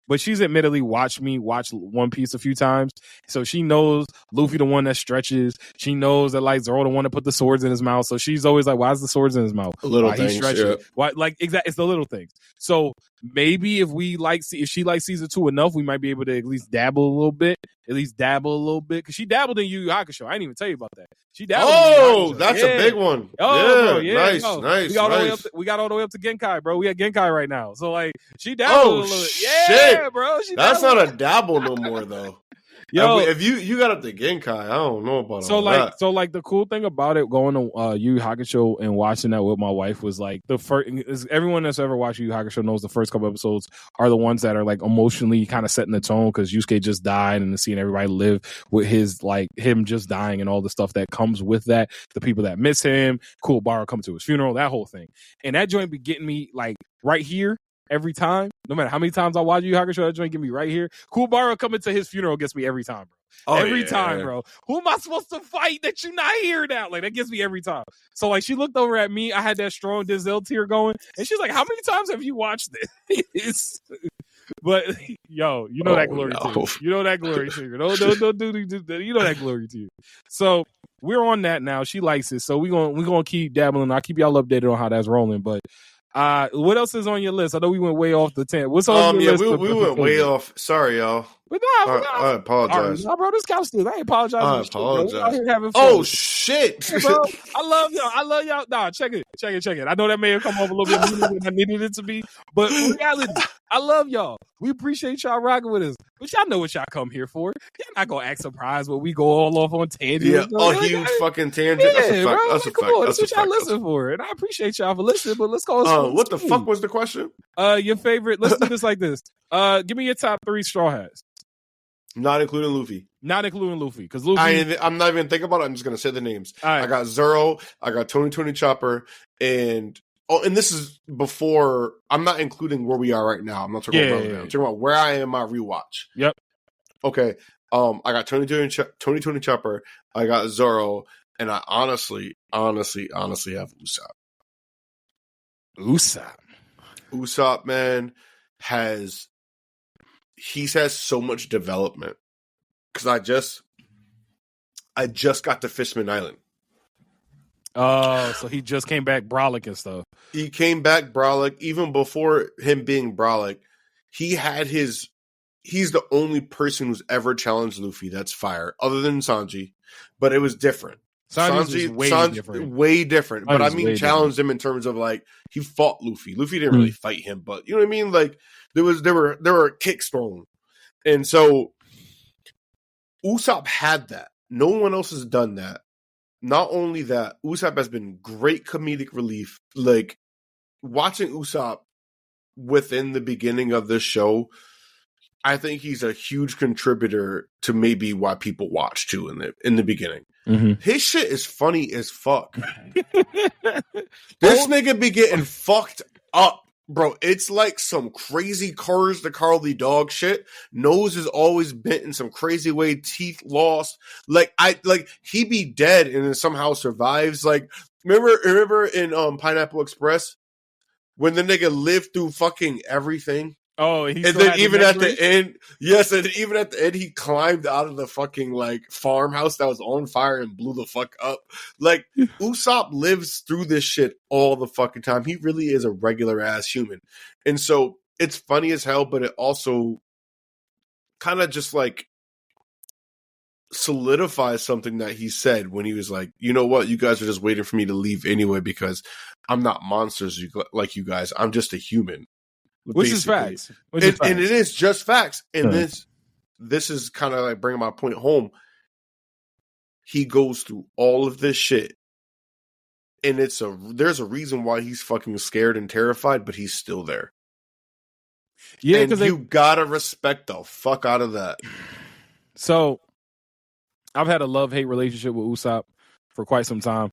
But she's admittedly watched me watch One Piece a few times. So she knows Luffy the one that stretches. She knows that like Zoro the one that put the swords in his mouth. So she's always like, why is the swords in his mouth? Little things, he stretches. Yeah. Why, like, exactly, it's the little things. So maybe if she likes season 2 enough, we might be able to at least dabble a little bit. Because she dabbled in Yu Yu Hakusho. I didn't even tell you about that. She dabbled in Yu Yu Hakusho. That's a big one. Oh, yeah. Nice. We got all the way up to Genkai, bro. We at Genkai right now. So like she dabbled a little bit. Shit. Yeah, bro. That's not a dabble no more though. Yo, if you got up to Genkai, I don't know about that. So like the cool thing about it, going to Yu Yu Hakusho and watching that with my wife, was like the first. Everyone that's ever watched Yu Yu Hakusho knows the first couple episodes are the ones that are like emotionally kind of setting the tone, because Yusuke just died and seeing everybody live with his like him just dying and all the stuff that comes with that. The people that miss him, Kuwabara coming to his funeral, that whole thing, and that joint be getting me like right here. Every time, no matter how many times I watch Yu Yu Hakusho, that joint get me right here. Kuwabara coming to his funeral gets me every time, bro. Every time, bro. Who am I supposed to fight that you not here now? Like, that gets me every time. So, like, she looked over at me. I had that strong Denzel tear going. And she's like, how many times have you watched this? But, yo, you know that glory to you. You know that glory to you. Don't do you know that glory to you. So, we're on that now. She likes it. So, we're gonna keep dabbling. I'll keep y'all updated on how that's rolling. But, what else is on your list? I know we went way off the tent. What's on your list? We went way off. Sorry, y'all. But I apologize. Nah, bro, this couch steals. I ain't apologizing. I for shit, bro. We apologize. out here having fun. Oh shit, Yeah, bro. I love y'all. I love y'all. Nah, check it. I know that may have come off a little bit meaner than I needed it to be, but in reality, I love y'all. We appreciate y'all rocking with us. But y'all know what y'all come here for. Y'all not gonna act surprised when we go all off on tangents. Yeah, huge fucking tangent. Yeah, That's a fact. bro. That's a Come fact. on, That's what a y'all fact. listen for, and I appreciate y'all for listening. But let's go. What the fuck was the question? Your favorite. Let's do this like this. Give me your top 3 Straw Hats. Not including Luffy. Not including Luffy, because Luffy. I'm not even thinking about it. I'm just gonna say the names. Right. I got Zoro. I got Tony Chopper, and this is before. I'm not including where we are right now. I'm not talking about now. I'm talking about where I am. My rewatch. Yep. Okay. I got Tony Chopper. I got Zoro, and I honestly have Usopp. Usopp, man, has so much development. Because I just got to Fishman Island. Oh, so he just came back brolic and stuff. He came back brolic. Even before him being brolic, he's the only person who's ever challenged Luffy that's fire, other than Sanji. But it was different. Sanji way different. But I mean, challenged him in terms of like he fought Luffy. Luffy didn't really fight him, but you know what I mean. Like there were kicks thrown, and so Usopp had that. No one else has done that. Not only that, Usopp has been great comedic relief. Like watching Usopp within the beginning of this show, I think he's a huge contributor to maybe why people watch too in the beginning. Mm-hmm. His shit is funny as fuck. This nigga be getting fucked up, bro. It's like some crazy Courage the Cowardly Dog shit. Nose is always bent in some crazy way. Teeth lost. Like he be dead and then somehow survives. Like remember in Pineapple Express when the nigga lived through fucking everything. Oh, and then even at the end, yes, and even at the end, he climbed out of the fucking like farmhouse that was on fire and blew the fuck up. Like Usopp lives through this shit all the fucking time. He really is a regular ass human, and so it's funny as hell. But it also kind of just like solidifies something that he said when he was like, you know what, you guys are just waiting for me to leave anyway because I'm not monsters like you guys. I'm just a human. Which is facts. And it is just facts. And this is kind of like bringing my point home. He goes through all of this shit. And there's a reason why he's fucking scared and terrified, but he's still there. Yeah, because you gotta respect the fuck out of that. So I've had a love-hate relationship with Usopp for quite some time.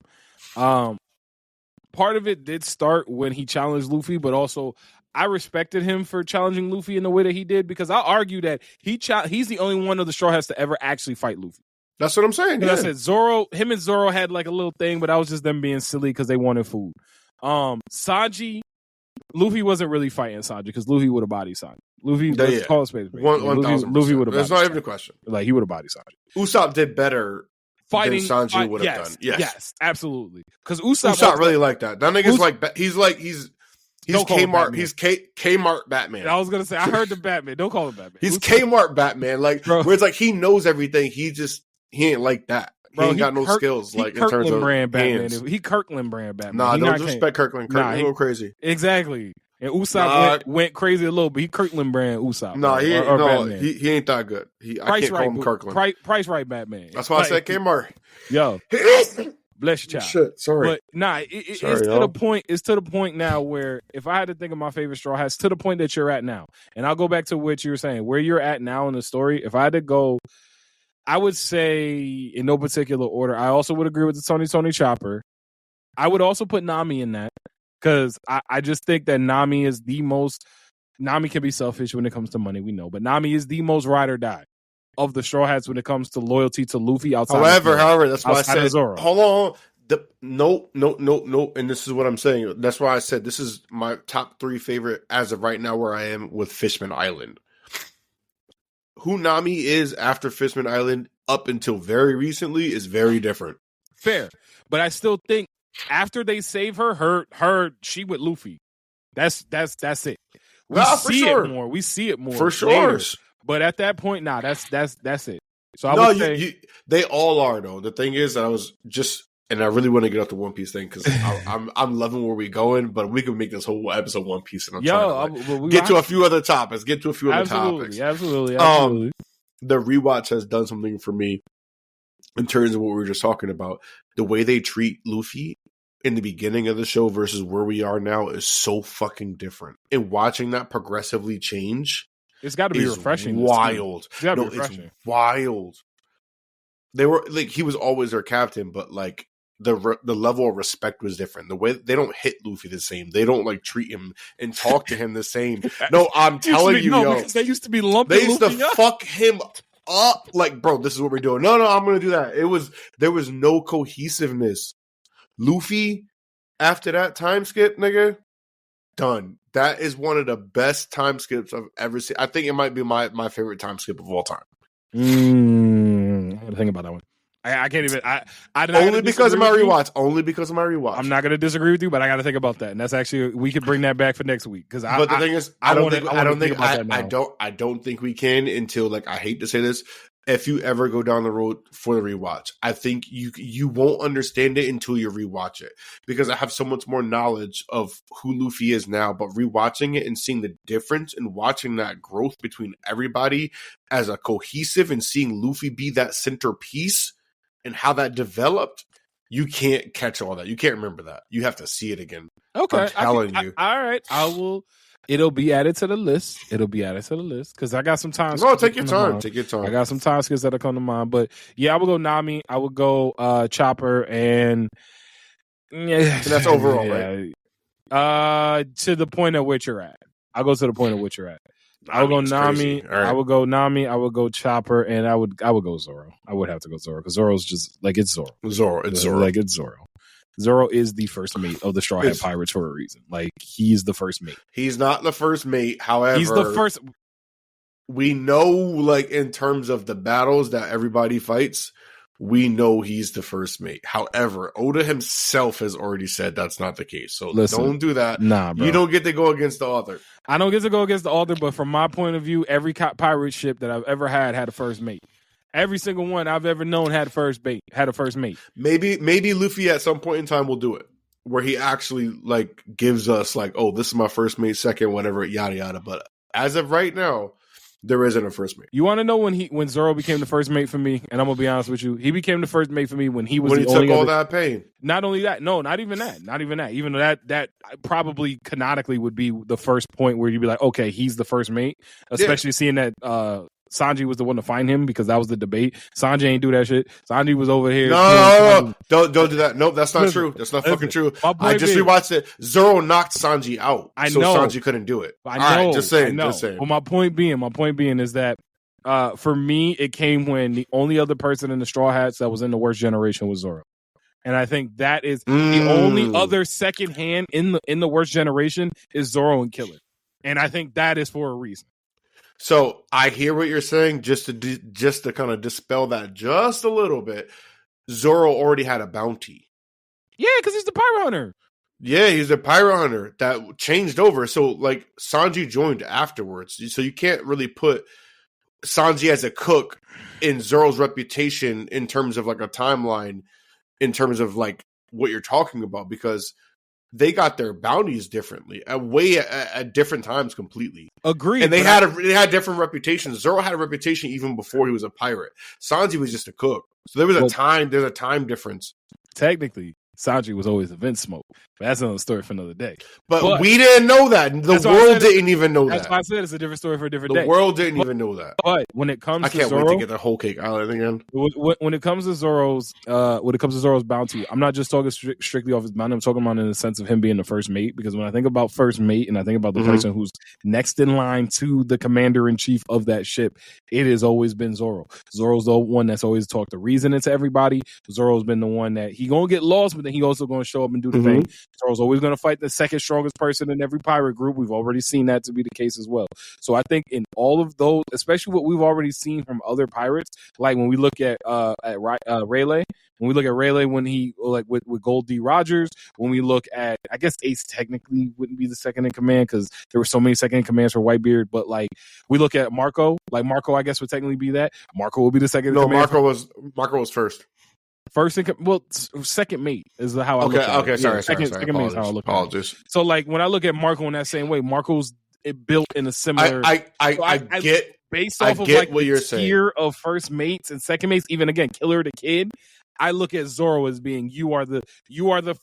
Part of it did start when he challenged Luffy, but also I respected him for challenging Luffy in the way that he did because I'll argue that he's the only one of the Straw Hats to ever actually fight Luffy. That's what I'm saying. Yeah. I said him and Zoro had like a little thing, but that was just them being silly because they wanted food. Sanji, Luffy wasn't really fighting Sanji because Luffy would have bodied Sanji. Luffy, let's call it space. 1,000%. Luffy would have. That's not even a question. Like he would have bodied Sanji. Usopp did better. Fighting Sanji would have done. Yes, absolutely. Because Usopp really like that. That nigga's he's Kmart. He's Kmart Batman. I was gonna say I heard the Batman. Don't call him Batman. He's Kmart Batman. Like bro, where it's like he knows everything. He ain't like that. He ain't got no skills. Like in terms of brand Batman. hands. He Kirkland brand Batman. Nah, don't disrespect Kirkland. Kirkland go crazy. Exactly. And Usopp went crazy a little, but he Kirkland brand Usopp. Nah, he ain't that good. I can't call him Kirkland. Price right Batman. That's why I said Kmart. Yo. Bless your child. Shit, sorry. But nah, it's to the point. It's to the point now where if I had to think of my favorite Straw Hats, to the point that you're at now, and I'll go back to what you were saying, where you're at now in the story. If I had to go, I would say in no particular order. I also would agree with the Tony Chopper. I would also put Nami in that because I just think that Nami is the most. Nami can be selfish when it comes to money, we know, but Nami is the most ride or die of the Straw Hats when it comes to loyalty to Luffy outside. However, that's why I said, Zoro. Hold on. No. And this is what I'm saying. That's why I said this is my top 3 favorite as of right now where I am with Fishman Island. Who Nami is after Fishman Island up until very recently is very different. Fair. But I still think after they save her she with Luffy. That's it. We see it more. For sure. But at that point, nah, that's it. So I would say they all are though. The thing is that and I really want to get off the One Piece thing because I'm loving where we're going, but we can make this whole episode One Piece, and I'm trying to get to a few other topics. Absolutely. The rewatch has done something for me in terms of what we were just talking about. The way they treat Luffy in the beginning of the show versus where we are now is so fucking different. And watching that progressively change, it's got to be refreshing. Wild. It's wild. They were like, he was always their captain, but like the level of respect was different. The way they don't hit Luffy the same, they don't like treat him and talk to him the same. No, I'm telling you, because they used to be lumping. They used to fuck him up. Like, bro, this is what we're doing. No, I'm gonna do that. There was no cohesiveness. Luffy, after that time skip, nigga, done. That is one of the best time skips I've ever seen. I think it might be my favorite time skip of all time. I gotta think about that one. I can't even. Only because of my rewatch. I'm not gonna disagree with you, but I got to think about that. And that's actually, we could bring that back for next week because the thing is, I don't think we can until, like, I hate to say this. If you ever go down the road for the rewatch, I think you won't understand it until you rewatch it, because I have so much more knowledge of who Luffy is now. But rewatching it and seeing the difference and watching that growth between everybody as a cohesive and seeing Luffy be that centerpiece and how that developed, you can't catch all that. You can't remember that. You have to see it again. Okay, I'm telling you. All right, I will. It'll be added to the list. Because I got some time. No, take your time. I got some time skips that'll come to mind. But yeah, I would go Nami. I would go Chopper, and that's overall, right? To the point at which you're at. I'll go to the point at which you're at. I would go Nami. Right. I would go Nami. I would go Chopper, and I would go Zoro. I would have to go Zoro because Zoro's just like, it's Zoro. It's Zoro. Like, it's Zoro. Zoro is the first mate of the Straw Hat Pirates for a reason. Like, he's the first mate. He's not the first mate. However, he's the first. We know, like, in terms of the battles that everybody fights, we know he's the first mate. However, Oda himself has already said that's not the case. So don't do that. Nah, bro. You don't get to go against the author. I don't get to go against the author, but from my point of view, every pirate ship that I've ever had a first mate. Every single one I've ever known had a first mate. Maybe Luffy at some point in time will do it, where he actually, like, gives us, like, oh, this is my first mate, second, whatever, yada yada. But as of right now, there isn't a first mate. You want to know when Zoro became the first mate for me? And I'm gonna be honest with you, he became the first mate for me when he took all that pain. Not only that, no, not even that. Even though that probably canonically would be the first point where you'd be like, okay, he's the first mate, especially seeing that Sanji was the one to find him, because that was the debate. Sanji ain't do that shit. Sanji was over here. No. Don't do that. Nope, that's not true. That's not fucking true. I just rewatched it. Zoro knocked Sanji out. So Sanji couldn't do it. I know. All right, just saying. Well, my point being is that for me, it came when the only other person in the Straw Hats that was in the worst generation was Zoro. And I think that is the only other second hand in the worst generation is Zoro and Killer. And I think that is for a reason. So I hear what you're saying. Just to kind of dispel that just a little bit, Zoro already had a bounty. Yeah, because he's the pirate hunter. Yeah, he's a pirate hunter that changed over. So, like, Sanji joined afterwards. So you can't really put Sanji as a cook in Zoro's reputation in terms of, like, a timeline, in terms of, like, what you're talking about, because they got their bounties differently, at different times completely. Agreed. And they had different reputations. Zoro had a reputation even before he was a pirate. Sanji was just a cook. So there's a time difference. Technically, Sanji was always a Vince Smoke. But that's another story for another day. But we didn't know that. The world didn't even know that. That's why I said it's a different story for a different day. The world didn't even know that. But when it comes to Zoro, I can't wait to get the whole cake island again. When it comes to Zoro's bounty, I'm not just talking strictly off his bounty. I'm talking about in the sense of him being the first mate. Because when I think about first mate and I think about the person who's next in line to the commander in chief of that ship, it has always been Zoro. Zoro's the one that's always talked the reason into everybody. Zoro's been the one that he gonna get lost but then he also going to show up and do the thing. Zoro's always going to fight the second strongest person in every pirate group. We've already seen that to be the case as well. So I think in all of those, especially what we've already seen from other pirates, like when we look at Rayleigh, when we look at Rayleigh when he like with Gold D. Rogers, when we look at, I guess Ace technically wouldn't be the second in command because there were so many second in commands for Whitebeard, but like we look at Marco, like Marco I guess would technically be that. Marco will be the second in command. Marco was first. First in second mate is how I look at it. Okay, sorry. Second mate is how I look at it. So like when I look at Marco in that same way, Marco's built in a similar. I get based off of like what you're saying. Tier of first mates and second mates, even again Killer the Kid. I look at Zoro as being you are the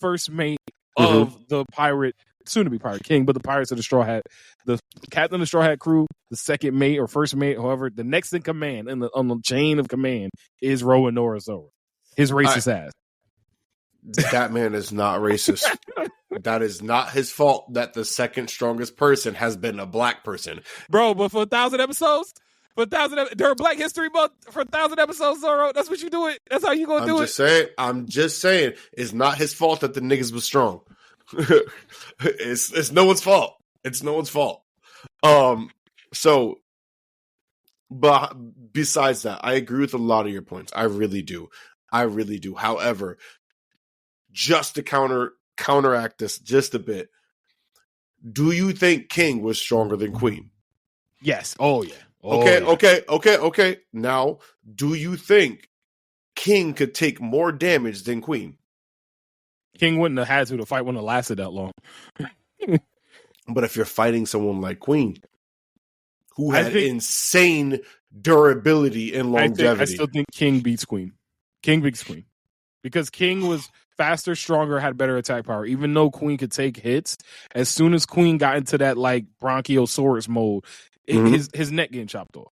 first mate of the pirate, soon to be pirate king, but the pirates of the Straw Hat, the captain of the Straw Hat crew, the second mate or first mate, however, the next in command on the chain of command is Rowanoa Zoro. His racist ass. That man is not racist. That is not his fault that the second strongest person has been a black person. Bro, but for 1,000 episodes? During Black History Month, for 1,000 episodes, Zoro, that's what you do it? That's how you gonna do it? I'm just saying, it's not his fault that the niggas was strong. It's no one's fault. It's no one's fault. So, but besides that, I agree with a lot of your points. I really do. However, just to counteract this just a bit, do you think King was stronger than Queen? Yes. Oh yeah. Okay. Now, do you think King could take more damage than Queen? King wouldn't have had to. The fight wouldn't have lasted that long. But if you're fighting someone like Queen, who had insane durability and longevity, I still think King beats Queen. Because King was faster, stronger, had better attack power. Even though Queen could take hits, as soon as Queen got into that like Bronchiosaurus mode, his neck getting chopped off.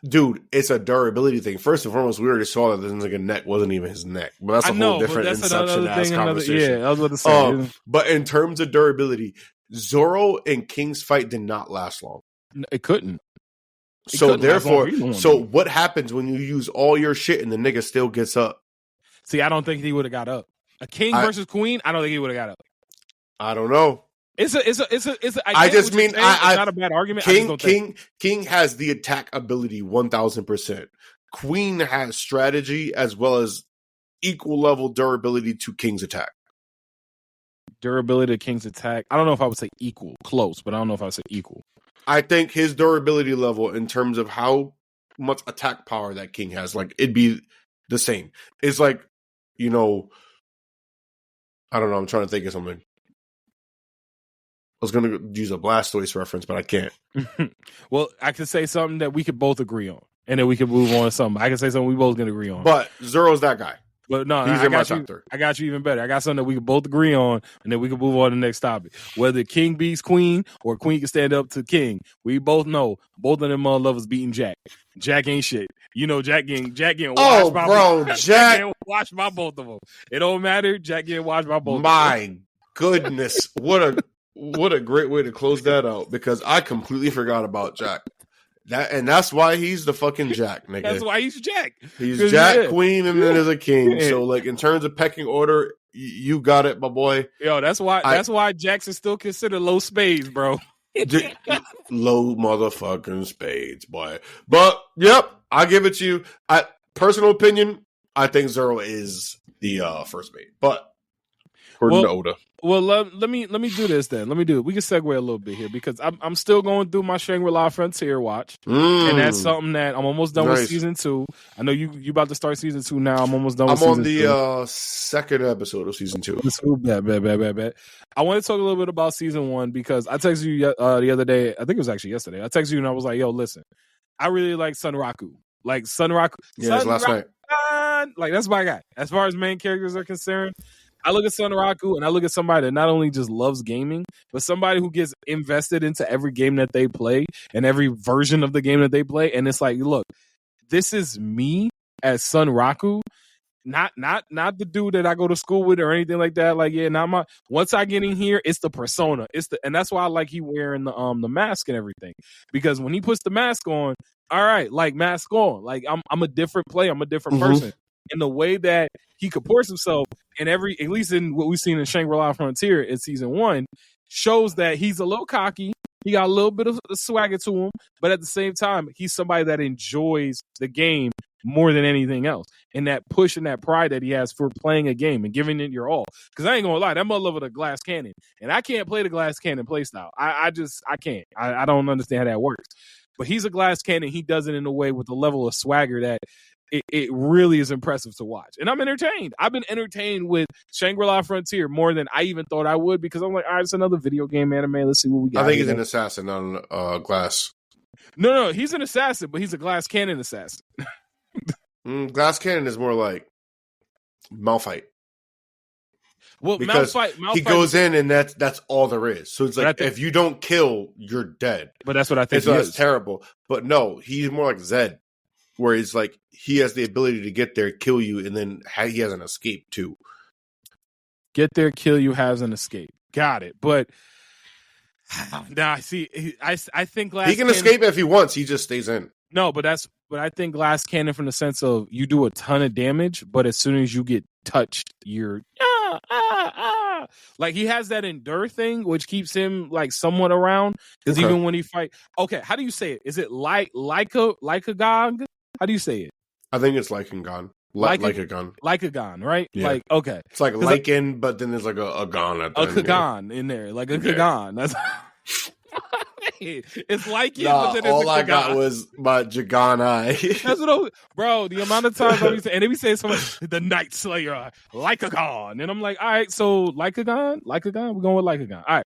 Dude, it's a durability thing. First and foremost, we already saw that this nigga neck wasn't even his neck. But that's a whole different Inception-ass conversation. Yeah, I was about to say. But in terms of durability, Zoro and King's fight did not last long. It couldn't. So therefore, what happens when you use all your shit and the nigga still gets up? See, I don't think he would have got up. A King versus Queen, I don't think he would have got up. I don't know. It's not a bad argument. King has the attack ability 1,000%. Queen has strategy as well as equal level durability to King's attack. Durability to King's attack. I don't know if I would say equal, close, but I don't know if I would say equal. I think his durability level in terms of how much attack power that King has, like it'd be the same. It's like, I don't know. I'm trying to think of something. I was going to use a Blastoise reference, but I can't. Well, I could say something that we could both agree on, and then we could move on to something. I can say something we both can agree on. But Zoro's that guy. But no, he's in my top three. I got you even better. I got something that we can both agree on, and then we can move on to the next topic. Whether King beats Queen or Queen can stand up to King, we both know both of them motherfuckers beating Jack. Jack ain't shit. Jack getting washed by Jack getting washed by both of them. It don't matter. Jack getting washed by both. My goodness, what a great way to close that out, because I completely forgot about Jack. That's why he's the fucking Jack, nigga. That's why he's Jack. He's Jack, Queen, and then there's a King. So, like, in terms of pecking order, you got it, my boy. Yo, that's why Jackson's still considered low spades, bro. Low motherfucking spades, boy. But yep, I give it to you. Personal opinion, I think Zoro is the first mate, but according to Oda. Well, let me do this then. We can segue a little bit here because I'm still going through my Shangri-La Frontier watch, and that's something that I'm almost done with season 2. I know you about to start season 2 now. I'm almost done with season 2. I'm on the second episode of season 2. Bad. I want to talk a little bit about season 1 because I texted you the other day. I think it was actually yesterday. I texted you and I was like, "Yo, listen, I really like Sunraku. Like Sunraku. Yeah, it's last night. Like that's my guy. As far as main characters are concerned." I look at Sunraku and I look at somebody that not only just loves gaming, but somebody who gets invested into every game that they play and every version of the game that they play. And it's like, look, this is me as Sunraku, not the dude that I go to school with or anything like that. Like, yeah, not my. Once I get in here, it's the persona. And that's why I like he wearing the mask and everything, because when he puts the mask on, all right, like mask on, like I'm a different player, I'm a different person. and the way that he comports himself, and at least in what we've seen in Shangri-La Frontier in season 1, shows that he's a little cocky. He got a little bit of swagger to him, but at the same time, he's somebody that enjoys the game more than anything else. And that push and that pride that he has for playing a game and giving it your all. Because I ain't going to lie, that mother with a glass cannon. And I can't play the glass cannon play style. I can't. I don't understand how that works. But he's a glass cannon. He does it in a way with a level of swagger that it really is impressive to watch. And I'm entertained. I've been entertained with Shangri-La Frontier more than I even thought I would, because I'm like, all right, it's another video game anime. Let's see what we got. I think he's an assassin, not a glass. No, he's an assassin, but he's a glass cannon assassin. Glass cannon is more like Malphite. Well, because Malphite he goes in and that's all there is. So it's like, if you don't kill, you're dead. But that's what I think. So that's terrible. But no, he's more like Zed, where it's like he has the ability to get there, kill you, and then he has an escape too. Get there, kill you, has an escape. Got it. But nah, see, I think he can escape if he wants. He just stays in. No, but I think glass cannon from the sense of you do a ton of damage, but as soon as you get touched, you're like he has that endure thing, which keeps him like somewhat around. Because even when he fight, how do you say it? Is it Lycagon? How do you say it? I think it's Lycagon. Lycagon, right? Yeah. Like, okay, it's like Lycan, but then there's like a gon at the end. Kagon in there, like a Kagon. That's. It's like it, but then all I got was my Jagan eye. That's what bro. The amount of times I used to, and they be saying something, the Night Slayer, Lycagon, and I'm like, all right, so Lycagon, we're going with Lycagon. All right,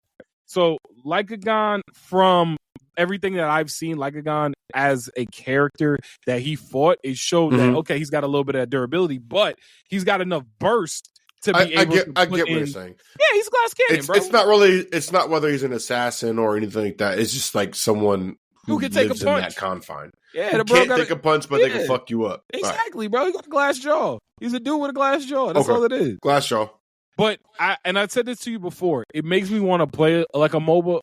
so Lycagon, from everything that I've seen, Lycagon as a character that he fought, it showed that he's got a little bit of durability, but he's got enough burst to be able to I get what you're saying. Yeah, he's glass cannon, bro. It's not whether he's an assassin or anything like that. It's just like someone who can take a punch in that confine. Yeah, the bro can't take a punch, but they can fuck you up. Exactly, bro. He got a glass jaw. He's a dude with a glass jaw. That's all it is. Glass jaw. But I said this to you before. It makes me want to play like a role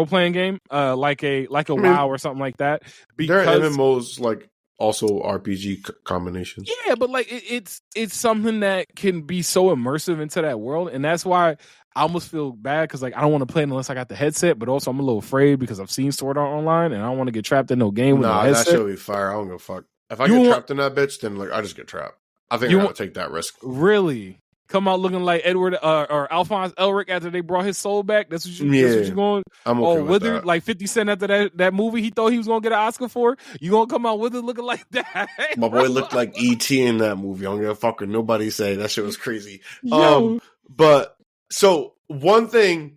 playing game, like a WoW or something like that. Because there are MMOs like also RPG combinations. Yeah, but like it's something that can be so immersive into that world, and that's why I almost feel bad because like I don't want to play it unless I got the headset, but also I'm a little afraid because I've seen Sword Art Online, and I don't want to get trapped in no game with no headset. That should be fire. I don't give a fuck. If I get trapped in that bitch, then like I just get trapped. I think I would take that risk. Really? Come out looking like Edward or Alphonse Elric after they brought his soul back? That's what you're going? I'm okay with Withered, that. like 50 Cent after that movie he thought he was going to get an Oscar for? You going to come out with it looking like that? My boy looked like E.T. in that movie. I don't give a fuck what nobody say. That shit was crazy. But so one thing,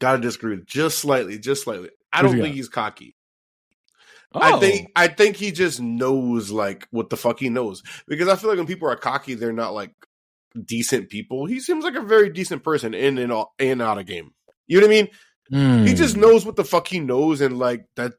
gotta disagree with just slightly. I don't think he's cocky. I think he just knows like what the fuck he knows. Because I feel like when people are cocky, they're not like decent people. He seems like a very decent person in and out of game. You know what I mean? He just knows what the fuck he knows, and like that,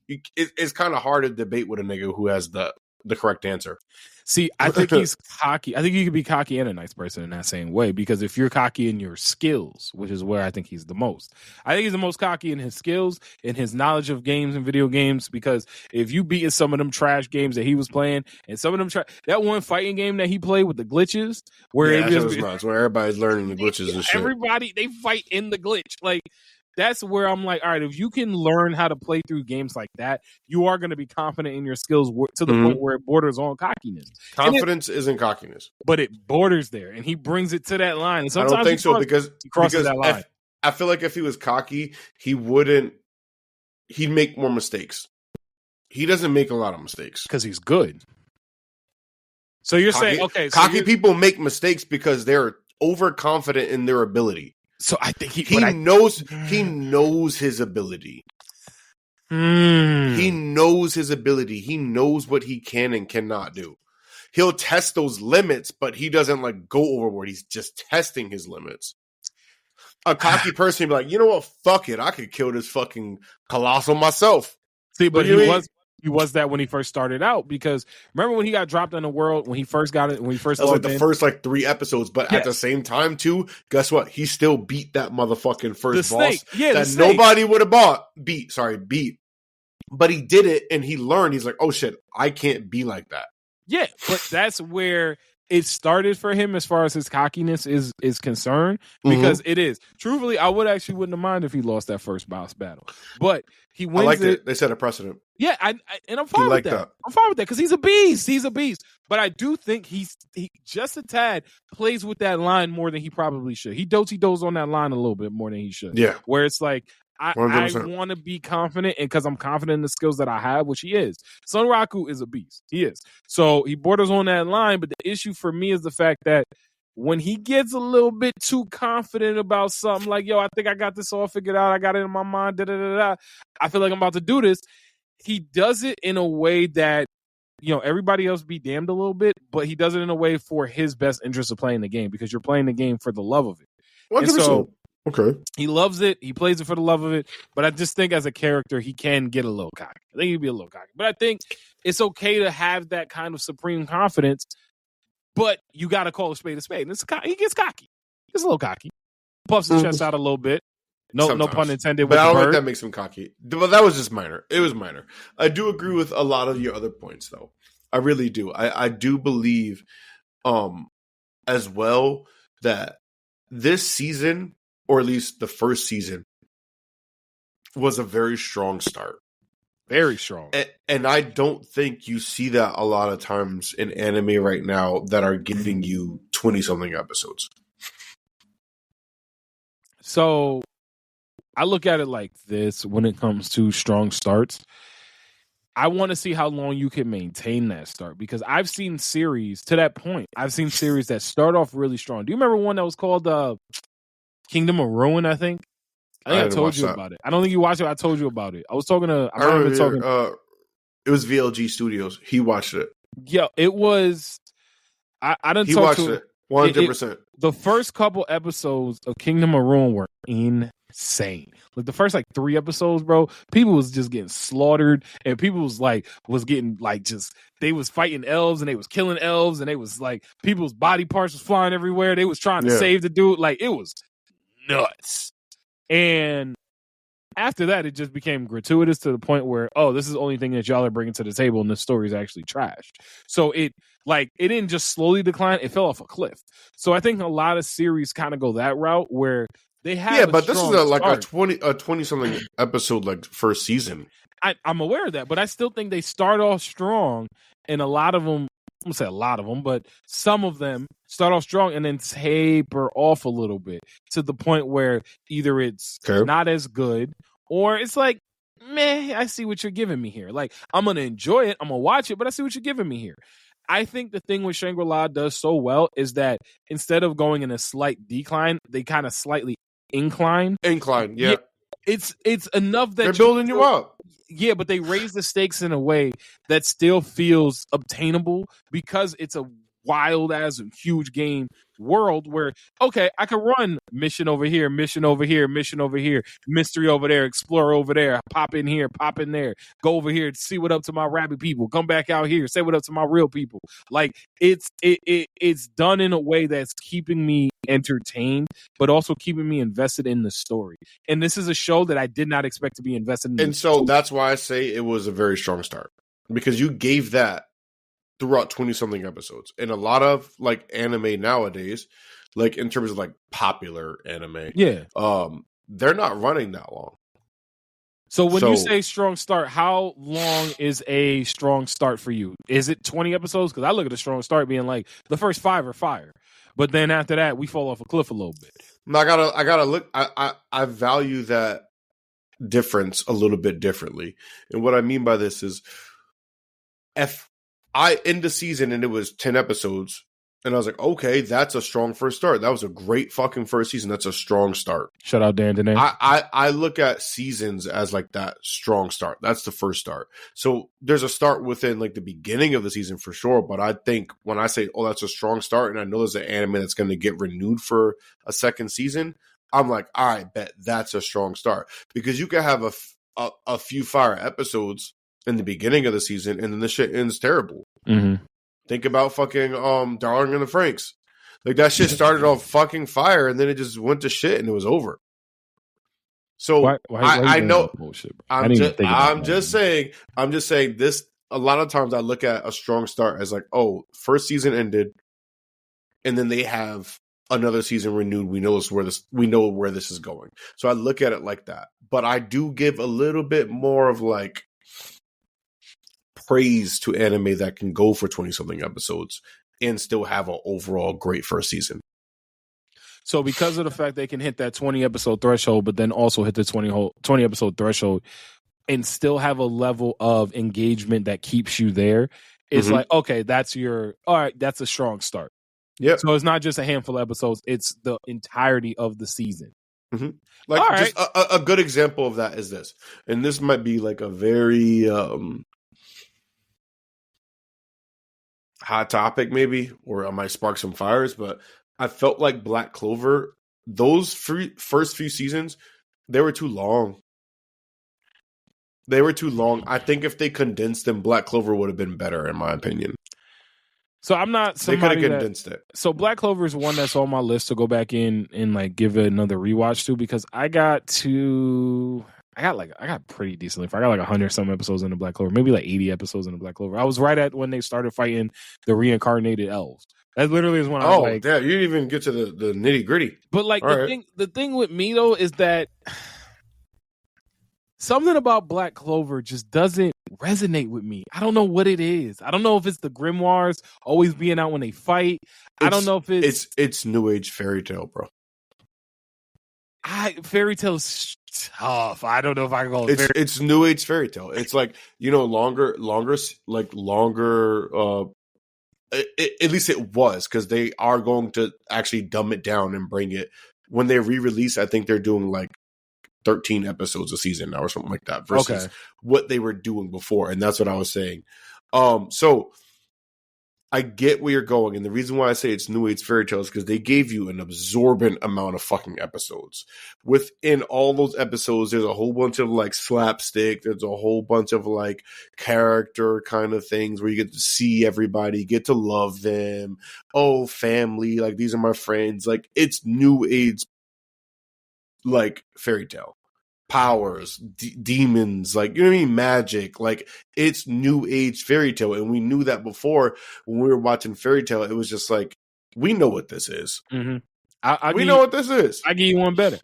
it's kind of hard to debate with a nigga who has the correct answer. See, I think he's cocky. I think you can be cocky and a nice person in that same way, because if you're cocky in your skills, which is where I think he's the most. I think he's the most cocky in his skills, in his knowledge of games and video games, because if you beat some of them trash games that he was playing, and some of them that one fighting game that he played with the glitches, where where everybody's learning the glitches and shit. Everybody, they fight in the glitch. Like, that's where I'm like, all right, if you can learn how to play through games like that, you are going to be confident in your skills to the point where it borders on cockiness. Confidence isn't cockiness. But it borders there, and he brings it to that line. And I don't think so, because he crosses that line. I feel like if he was cocky, he'd make more mistakes. He doesn't make a lot of mistakes. Because he's good. So you're saying, okay. So cocky people make mistakes because they're overconfident in their ability. So I think he knows his ability. He knows his ability. He knows what he can and cannot do. He'll test those limits, but he doesn't like go overboard. He's just testing his limits. A cocky person be like, you know what? Fuck it. I could kill this fucking colossal myself. See, but he was that when he first started out, because remember when he got dropped in the world, when he first got it, when he first that was like the first like 3 episodes, but at the same time too, guess what? He still beat that motherfucking first boss that nobody would have beat. But he did it and he learned. He's like, oh shit, I can't be like that. Yeah, but that's where it started for him as far as his cockiness is concerned, because it is. Truthfully, I wouldn't have minded if he lost that first boss battle. But he wins. I liked it. They set a precedent. Yeah, and I'm fine with that. I'm fine with that because he's a beast. He's a beast. But I do think he just a tad plays with that line more than he probably should. He does on that line a little bit more than he should. Yeah. Where it's like, I 100%. want to be confident, and because I'm confident in the skills that I have, which he is. Son Raku is a beast. He is. So he borders on that line, but the issue for me is the fact that when he gets a little bit too confident about something, like, yo, I think I got this all figured out, I got it in my mind, I feel like I'm about to do this. He does it in a way that, you know, everybody else be damned a little bit, but he does it in a way for his best interest of playing the game, because you're playing the game for the love of it. 100%. And so okay, he loves it. He plays it for the love of it. But I just think as a character, he can get a little cocky. I think he'd be a little cocky. But I think it's okay to have that kind of supreme confidence. But you got to call a spade a spade. And he gets cocky. He's a little cocky. Puffs his chest out a little bit. No pun intended. But I don't think that makes him cocky. But that was just minor. It was minor. I do agree with a lot of your other points, though. I really do. I do believe, as well, that this season, or at least the first season, was a very strong start. Very strong. And I don't think you see that a lot of times in anime right now that are giving you 20-something episodes. So I look at it like this when it comes to strong starts. I want to see how long you can maintain that start, because I've seen series to that point. I've seen series that start off really strong. Do you remember one that was called Kingdom of Ruin, I think? I told you about it. I don't think you watched it. I told you about it. I was talking to... it was VLG Studios. He watched it. Yeah, it was... I didn't He talk watched to it. 100%. The first couple episodes of Kingdom of Ruin were insane. Like the first 3 episodes, bro, people was just getting slaughtered, and people was getting just, they was fighting elves and they was killing elves, and they was people's body parts was flying everywhere. They was trying to save the dude. It was nuts. And after that, it just became gratuitous to the point where, oh, this is the only thing that y'all are bringing to the table, and this story is actually trash. So it didn't just slowly decline; it fell off a cliff. So I think a lot of series kind of go that route where they have. But this is a 20-something episode first season. I'm aware of that, but I still think they start off strong, and a lot of them. I'm gonna say a lot of them, but some of them start off strong and then taper off a little bit to the point where either it's not as good, or it's meh, I see what you're giving me here. I'm gonna enjoy it, I'm gonna watch it, but I see what you're giving me here. I think the thing with Shangri-La does so well is that instead of going in a slight decline, they kind of slightly incline. Yeah. It's enough that they're building you up. Yeah, but they raise the stakes in a way that still feels obtainable, because it's a wild ass huge game world where, okay, I can run mission over here, mission over here, mission over here, mystery over there, explore over there, pop in here, pop in there, go over here, see what up to my rabbit people, come back out here, say what up to my real people. It's done in a way that's keeping me entertained, but also keeping me invested in the story. And this is a show that I did not expect to be invested in. And so that's why I say it was a very strong start, because you gave that throughout 20-something episodes. And a lot of anime nowadays, in terms of popular anime, they're not running that long. So when you say strong start, how long is a strong start for you? Is it 20 episodes? Because I look at a strong start being the first 5 are fire, but then after that we fall off a cliff a little bit. I gotta look. I value that difference a little bit differently, and what I mean by this is, if I end the season and it was 10 episodes, and I was like, okay, that's a strong first start. That was a great fucking first season. That's a strong start. Shout out Dan Dene. I look at seasons as that strong start. That's the first start. So there's a start within the beginning of the season for sure. But I think when I say, oh, that's a strong start, and I know there's an anime that's going to get renewed for a second season, I'm like, I bet that's a strong start, because you can have a few fire episodes in the beginning of the season, and then the shit ends terrible. Mm-hmm. Think about fucking Darling in the Franxx. That shit started off fucking fire, and then it just went to shit, and it was over. So Why you I doing know that bullshit, bro? I didn't even think about that. I'm just saying this. A lot of times I look at a strong start as like, oh, first season ended, and then they have another season renewed. We know where this is going. So I look at it like that. But I do give a little bit more of like praise to anime that can go for 20 something episodes and still have an overall great first season. So because of the fact they can hit that 20 episode threshold, but then also hit the 20 episode threshold and still have a level of engagement that keeps you there, it's like, okay, that's a strong start. Yeah. So it's not just a handful of episodes, it's the entirety of the season. Mm-hmm. Like, just a good example of that is this. And this might be like a very hot topic maybe, or I might spark some fires, but I felt like Black Clover, those first few seasons, they were too long. I think if they condensed them, Black Clover would have been better, in my opinion. So I'm not somebody they could have condensed it. So Black Clover is one that's on my list to go back in and like give it another rewatch to, because I got pretty decently. I got like 100 some episodes in the Black Clover, maybe like 80 episodes in the Black Clover. I was right at when they started fighting the reincarnated elves. That literally is when I was like, yeah, you didn't even get to the nitty gritty. But like the thing with me though is that something about Black Clover just doesn't resonate with me. I don't know what it is. I don't know if it's the grimoires always being out when they fight. I don't know if it's New Age fairy tale, bro. Fairy tale's tough. I don't know if I can go. It's New Age fairy tale. It's like, longer. At least it was, because they are going to actually dumb it down and bring it when they re-release. I think they're doing like 13 episodes a season now or something like that versus what they were doing before. And that's what I was saying. So I get where you're going. And the reason why I say it's New Age fairy tales is because they gave you an absorbent amount of fucking episodes. Within all those episodes, there's a whole bunch of like slapstick. There's a whole bunch of like character kind of things where you get to see everybody, get to love them. Oh, family. Like, these are my friends. Like, it's New Age, like, fairy tale. Powers, demons, like, you know what I mean? Magic, like, it's New Age fairy tale. And we knew that before when we were watching fairy tale. It was just like, we know what this is. Mm-hmm. We know what this is. I give you one better.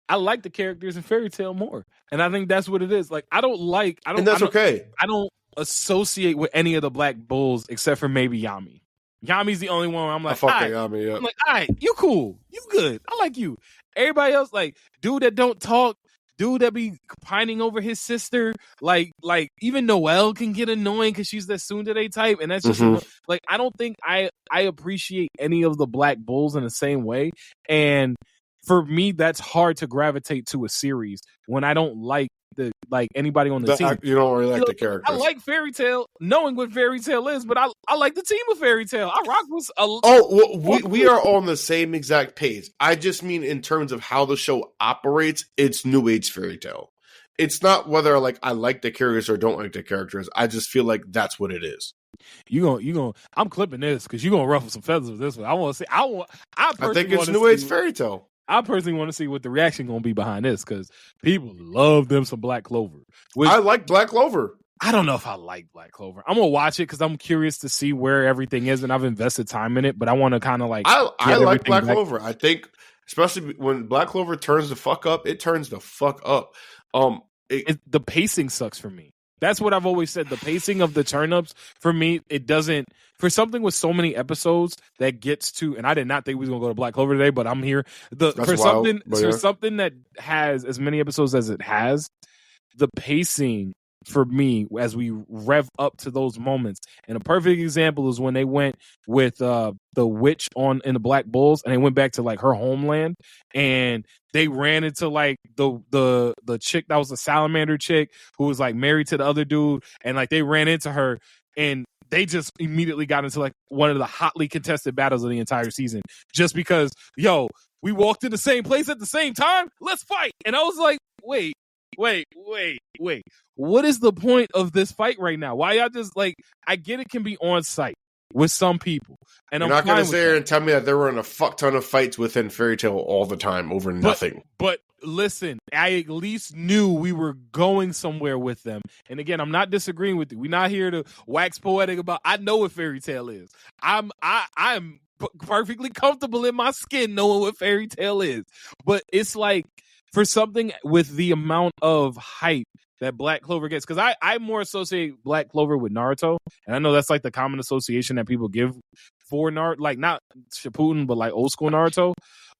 I like the characters in fairy tale more. And I think that's what it is. Like, and that's okay. I don't associate with any of the Black Bulls except for maybe Yami. Yami's the only one where I'm like, Yami, yeah. I'm like, all right, you cool. You good. I like you. Everybody else, like, dude that don't talk, dude that be pining over his sister, like even Noelle can get annoying because she's that tsundere type, and that's just like, I don't think I appreciate any of the Black Bulls in the same way, and for me, that's hard to gravitate to a series when I don't like anybody on the team. You don't really like the characters. I like Fairy Tail, knowing what Fairy Tail is, but I like the team of Fairy Tail. I rock with we are on the same exact page. I just mean in terms of how the show operates, it's New Age fairy tale. It's not whether like I like the characters or don't like the characters. I just feel like that's what it is. You gonna I'm clipping this because you're gonna ruffle some feathers with this one. I want to see. I think it's New Age fairy tale. I personally want to see what the reaction going to be behind this, because people love them some Black Clover. I like Black Clover. I don't know if I like Black Clover. I'm going to watch it because I'm curious to see where everything is, and I've invested time in it, but I want to kind of like... I like Black Clover. I think, especially when Black Clover turns the fuck up, it turns the fuck up. The pacing sucks for me. That's what I've always said. The pacing of the turn-ups, for me, it doesn't... For something with so many episodes that gets to... And I did not think we was going to go to Black Clover today, but I'm here. Something that has as many episodes as it has, the pacing for me, as we rev up to those moments. And a perfect example is when they went with the witch in the Black Bulls, and they went back to like her homeland, and they ran into like the chick that was the salamander chick who was like married to the other dude, and like they ran into her, and they just immediately got into like one of the hotly contested battles of the entire season, just because, we walked in the same place at the same time. Let's fight. And I was like, wait. What is the point of this fight right now? Why y'all just like, I get it can be on site with some people. And I'm not going to sit here and tell me that there were in a fuck ton of fights within Fairy Tail all the time over nothing. But listen, I at least knew we were going somewhere with them. And again, I'm not disagreeing with you. We're not here to wax poetic about. I know what fairy tale is. I'm perfectly comfortable in my skin knowing what fairy tale is. But it's like for something with the amount of hype that Black Clover gets, because I more associate Black Clover with Naruto, and I know that's like the common association that people give for Naruto, like not Shippuden, but like old school Naruto.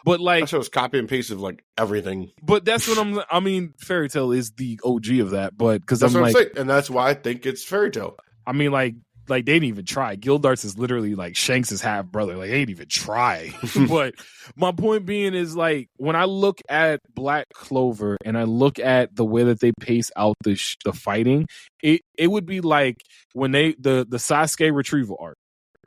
But like that show's copy and paste of like everything. But that's what I mean, Fairy Tail is the OG of that, but because that's I'm what like, I'm saying, and that's why I think it's Fairy Tail. I mean, like they didn't even try. Gildarts is literally like Shanks' half brother. Like they didn't even try. But my point being is like when I look at Black Clover and I look at the way that they pace out the fighting, it would be like when the Sasuke retrieval arc.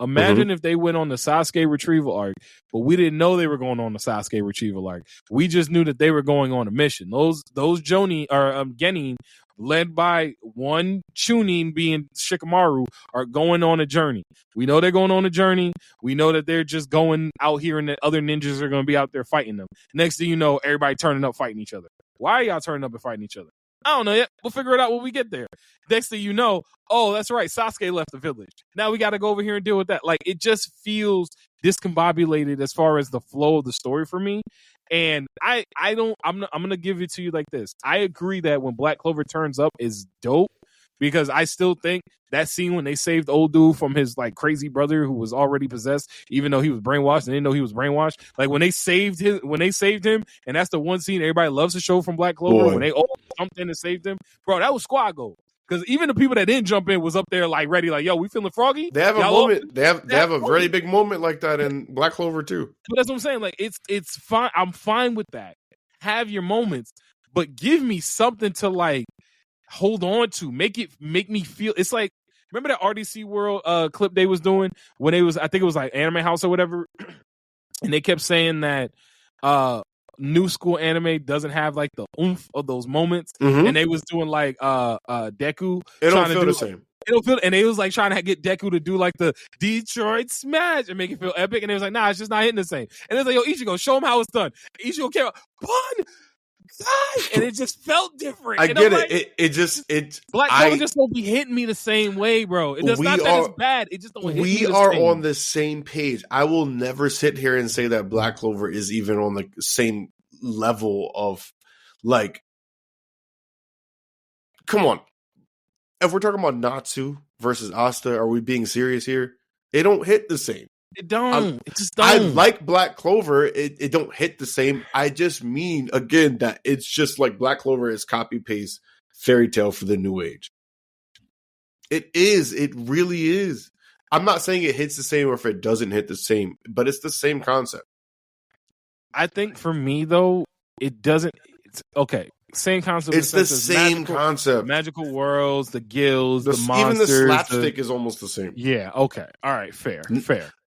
Imagine if they went on the Sasuke retrieval arc, but we didn't know they were going on the Sasuke retrieval arc. We just knew that they were going on a mission. Those Jonin or Genin, led by one Chunin being Shikamaru, are going on a journey. We know they're going on a journey. We know that they're just going out here and the other ninjas are going to be out there fighting them. Next thing you know, everybody turning up fighting each other. Why are y'all turning up and fighting each other? I don't know yet. We'll figure it out when we get there. Next thing you know, oh, that's right, Sasuke left the village. Now we got to go over here and deal with that. Like, it just feels discombobulated as far as the flow of the story for me. And I'm going to give it to you like this. I agree that when Black Clover turns up is dope, because I still think that scene when they saved old dude from his like crazy brother who was already possessed, even though he was brainwashed and didn't know he was brainwashed. Like when they saved him, and that's the one scene everybody loves to show from Black Clover. Boy. When they all jumped in and saved him, bro, that was squad goal. Because even the people that didn't jump in was up there like ready, like, yo, we feeling froggy. They have a moment. They have a really big moment like that in Black Clover too. But that's what I'm saying. Like it's fine. I'm fine with that. Have your moments, but give me something to like hold on to. Make me feel. It's like, remember that RDC World clip they was doing when they was, I think it was like Anime House or whatever, and they kept saying that new school anime doesn't have like the oomph of those moments, and they was doing like Deku. It don't feel the same. It don't feel, and they was like trying to get Deku to do like the Detroit Smash and make it feel epic, and it was like, nah, it's just not hitting the same. And it was like, yo, Ichigo, show him how it's done. Ichigo came out, pun. And it just felt different. I get it. Like, Black Clover just won't be hitting me the same way, bro. It does not that it's bad. It just don't hit me the same. We are on the same page. I will never sit here and say that Black Clover is even on the same level of like. Come on, if we're talking about Natsu versus Asta, are we being serious here? It don't hit the same. It don't. It just don't. I like Black Clover. It don't hit the same. I just mean, again, that it's just like Black Clover is copy-paste Fairy Tail for the new age. It is. It really is. I'm not saying it hits the same or if it doesn't hit the same, but it's the same concept. I think for me, though, it doesn't. It's, okay. Same concept. It's the same concept. Magical worlds, the guilds, the monsters. Even the slapstick is almost the same. Yeah. Okay. All right. Fair.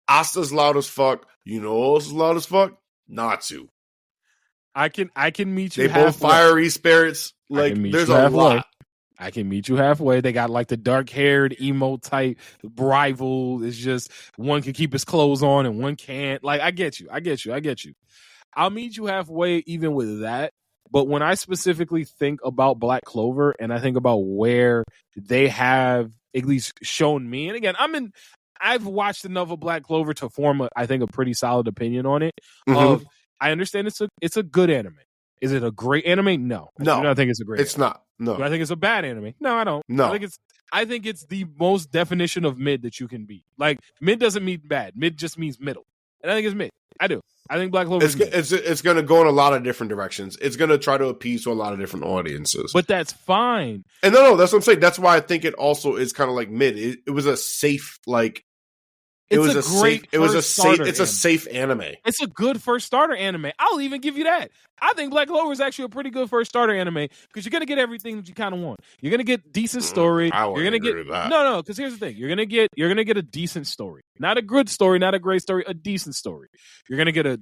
Asta's loud as fuck. You know who else is loud as fuck? Natsu. I can meet you. They halfway. both fiery spirits. Like there's a lot. I can meet you halfway. They got like the dark-haired emo type rival. It's just one can keep his clothes on and one can't. Like I get you. I'll meet you halfway even with that. But when I specifically think about Black Clover and I think about where they have at least shown me, and again, I've watched enough of Black Clover to form, I think, a pretty solid opinion on it. I understand it's a good anime. Is it a great anime? No. I do not think it's a great anime. It's not. No. Do I think it's a bad anime? No, I don't. No. I think it's the most definition of mid that you can be. Like, mid doesn't mean bad. Mid just means middle. And I think it's mid. I do. I think Black Clover it's going to go in a lot of different directions. It's going to try to appease to a lot of different audiences. But that's fine. And no, that's what I'm saying. That's why I think it also is kind of like mid. It was a safe, like, it's a safe anime. It's a good first starter anime. I'll even give you that. I think Black Clover is actually a pretty good first starter anime because you're gonna get everything that you kind of want. You're gonna get decent story. You're gonna get no. Because here's the thing: you're gonna get a decent story, not a good story, not a great story, a decent story. You're gonna get a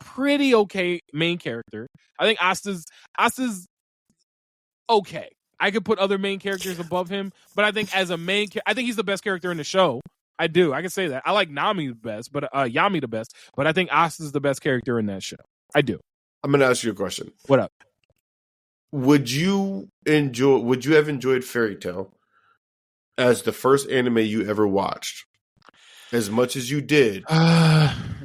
pretty okay main character. I think Asta's okay. I could put other main characters above him, but I think as a main, I think he's the best character in the show. I do. I can say that. I like Yami the best, but I think Asta's the best character in that show. I do. I'm going to ask you a question. What up? Would you have enjoyed Fairy Tail as the first anime you ever watched as much as you did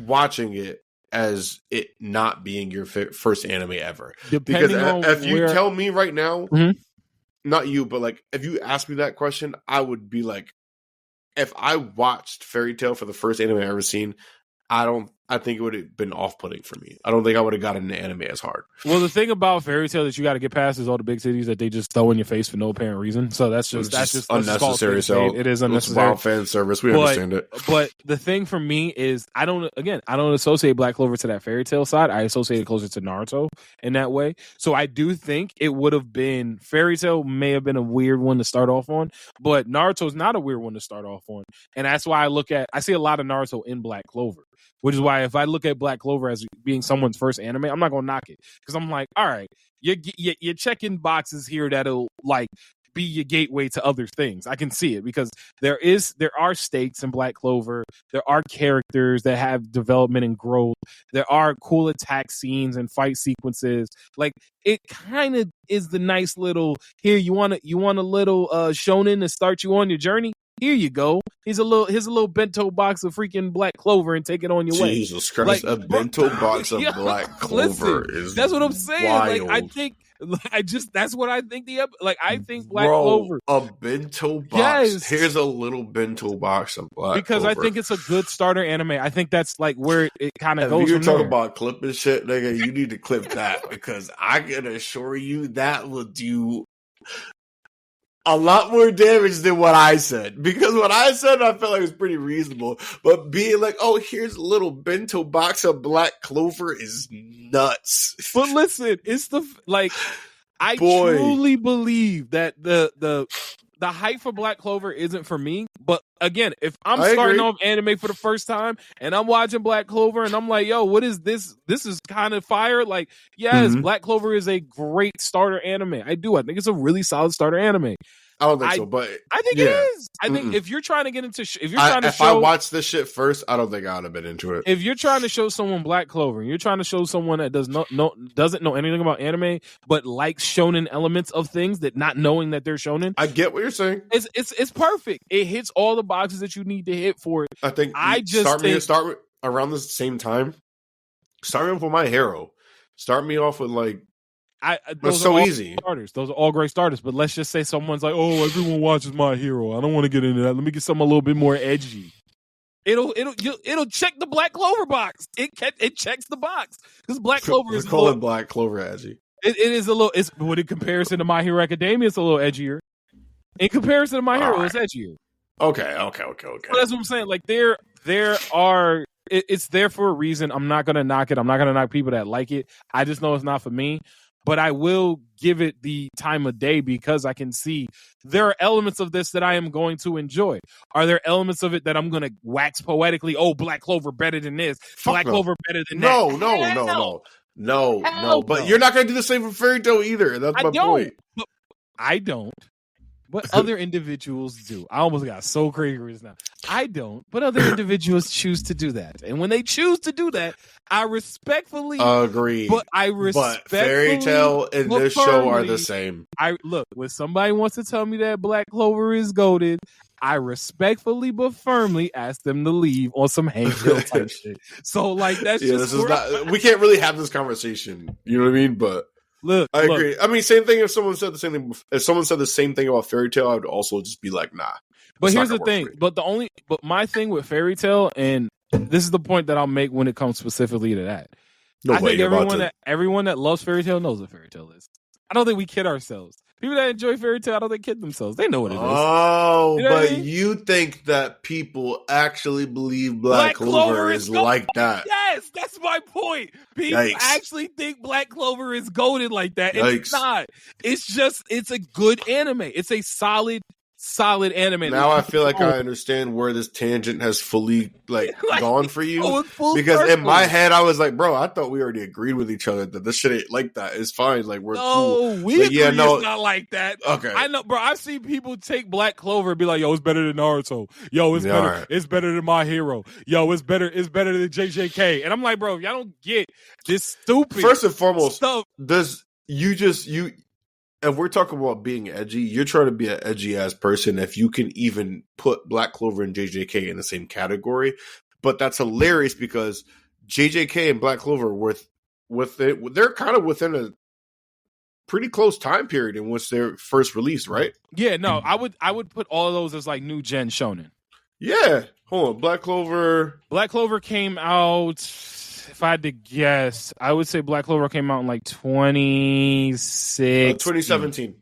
watching it as it not being your first anime ever? Because if you tell me right now, not you, but like if you ask me that question, I would be like, if I watched Fairy Tail for the first anime I ever seen, I think it would have been off-putting for me. I don't think I would have gotten into anime as hard. Well, the thing about Fairy Tail that you got to get past is all the big cities that they just throw in your face for no apparent reason. So that's just unnecessary. So it is unnecessary. It's wild fan service. We understand it. But the thing for me is, I don't associate Black Clover to that Fairy Tail side. I associate it closer to Naruto in that way. So I do think it would have been Fairy Tail may have been a weird one to start off on, but Naruto's not a weird one to start off on, and that's why I see a lot of Naruto in Black Clover. Which is why if I look at Black Clover as being someone's first anime, I'm not gonna knock it because I'm like, all right, you're checking boxes here that'll like be your gateway to other things. I can see it because there are stakes in Black Clover. There are characters that have development and growth. There are cool attack scenes and fight sequences. Like it kind of is the nice little here. You want a little shonen to start you on your journey. Here you go. Here's a little bento box of freaking Black Clover and take it on your way. Jesus Christ, like, a bento box of Black Clover is that's what I'm saying. Wild. Like I think that's what I think I think Black Clover. A bento box. Yes. Here's a little bento box of Black Clover. I think it's a good starter anime. I think that's like where it kind of goes. If you're talking about clipping shit, nigga, you need to clip that because I can assure you that will do a lot more damage than what I said. Because what I said, I felt like it was pretty reasonable. But being like, oh, here's a little bento box of Black Clover is nuts. But listen, it's I truly believe that the hype for Black Clover isn't for me. But again, if I'm starting off anime for the first time and I'm watching Black Clover and I'm like, yo, what is this? This is kind of fire. Like, yes, Black Clover is a great starter anime. I think it's a really solid starter anime. I don't think so, but I think it is. I think if you're trying to get into, if I watched this shit first, I don't think I would have been into it. If you're trying to show someone Black Clover, and you're trying to show someone that doesn't know anything about anime, but likes shonen elements of things that not knowing that they're shonen, I get what you're saying. It's perfect. It hits all the boxes that you need to hit for it. I think start around the same time. Start me off with My Hero. Start me off with like. It's so easy. Those are all great starters, but let's just say someone's like, "Oh, everyone watches My Hero. I don't want to get into that. Let me get something a little bit more edgy." It'll check the Black Clover box. It checks the box because Black Clover is calling Black Clover edgy. It is a little. It's but in comparison to My Hero Academia, it's a little edgier. In comparison to My Hero, it's edgier. Okay. So that's what I'm saying. Like there are. It's there for a reason. I'm not gonna knock it. I'm not gonna knock people that like it. I just know it's not for me. But I will give it the time of day because I can see there are elements of this that I am going to enjoy. Are there elements of it that I'm going to wax poetically? Oh, Black Clover better than this. Black Clover better than that. No. But you're not going to do the same for Fairy Tail either. That's my point. I don't. But other individuals do. I almost got so crazy just now. I don't, but other individuals choose to do that. And when they choose to do that, I respectfully agree. But Fairy Tail and this show are the same. When somebody wants to tell me that Black Clover is goated, I respectfully but firmly ask them to leave on some Hank Hill type shit. So like that's this is not. We can't really have this conversation. You know what I mean? But. I agree. I mean, same thing. If someone said the same thing, about Fairy Tail, I would also just be like, nah. But here's the thing. But my thing with Fairy Tail, and this is the point that I'll make when it comes specifically to that. I think everyone that loves Fairy Tail knows what Fairy Tail is. I don't think we kid ourselves. People that enjoy Fairy Tail, I don't think kid themselves. They know what it is. Oh, you know but you think that people actually believe Black Clover is like that? Yes, that's my point. People actually think Black Clover is goated like that. And it's not. It's a good anime. It's a solid solid anime. Now I feel like I understand where this tangent has fully gone for you. Because circle. in my head, I was like, bro, I thought we already agreed with each other that this shit ain't like that. It's fine. Like, we're cool. We agree it's not like that. Okay. I know, bro. I've seen people take Black Clover and be like, yo, it's better than Naruto. Yo, it's better. Right. It's better than My Hero. Yo, it's better than JJK. And I'm like, bro, y'all don't get this stupid First and foremost, stuff. And we're talking about being edgy. You're trying to be an edgy ass person if you can even put Black Clover and JJK in the same category. But that's hilarious because JJK and Black Clover they're kind of within a pretty close time period in which they're first released, right? Yeah, no, I would put all of those as like new gen shonen. Yeah. Hold on. Black Clover came out, if I had to guess, I would say Black Clover came out in like 2017.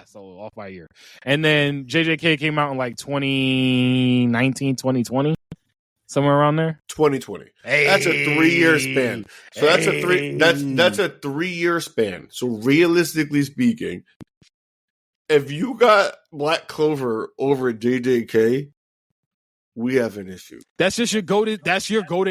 So off by a year. And then JJK came out in like 2019, 2020. Somewhere around there? 2020. Hey. That's a 3-year span. So that's a 3-year span. So realistically speaking, if you got Black Clover over JJK, we have an issue. That's just your go-to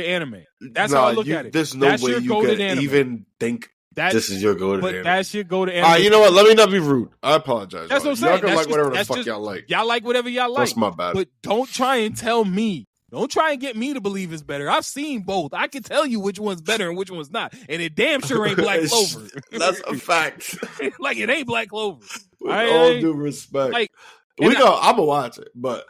anime. That's how I look at it. There's no way you can even think this is your go-to anime. That's your go-to anime. You know what? Let me not be rude. I apologize. That's what I'm saying. Y'all can like whatever the fuck y'all like. Y'all like whatever y'all like. That's my bad. But don't try and tell me. Don't try and get me to believe it's better. I've seen both. I can tell you which one's better and which one's not. And it damn sure ain't Black Clover. That's a fact. Like, it ain't Black Clover. With all due respect. I'm gonna watch it, but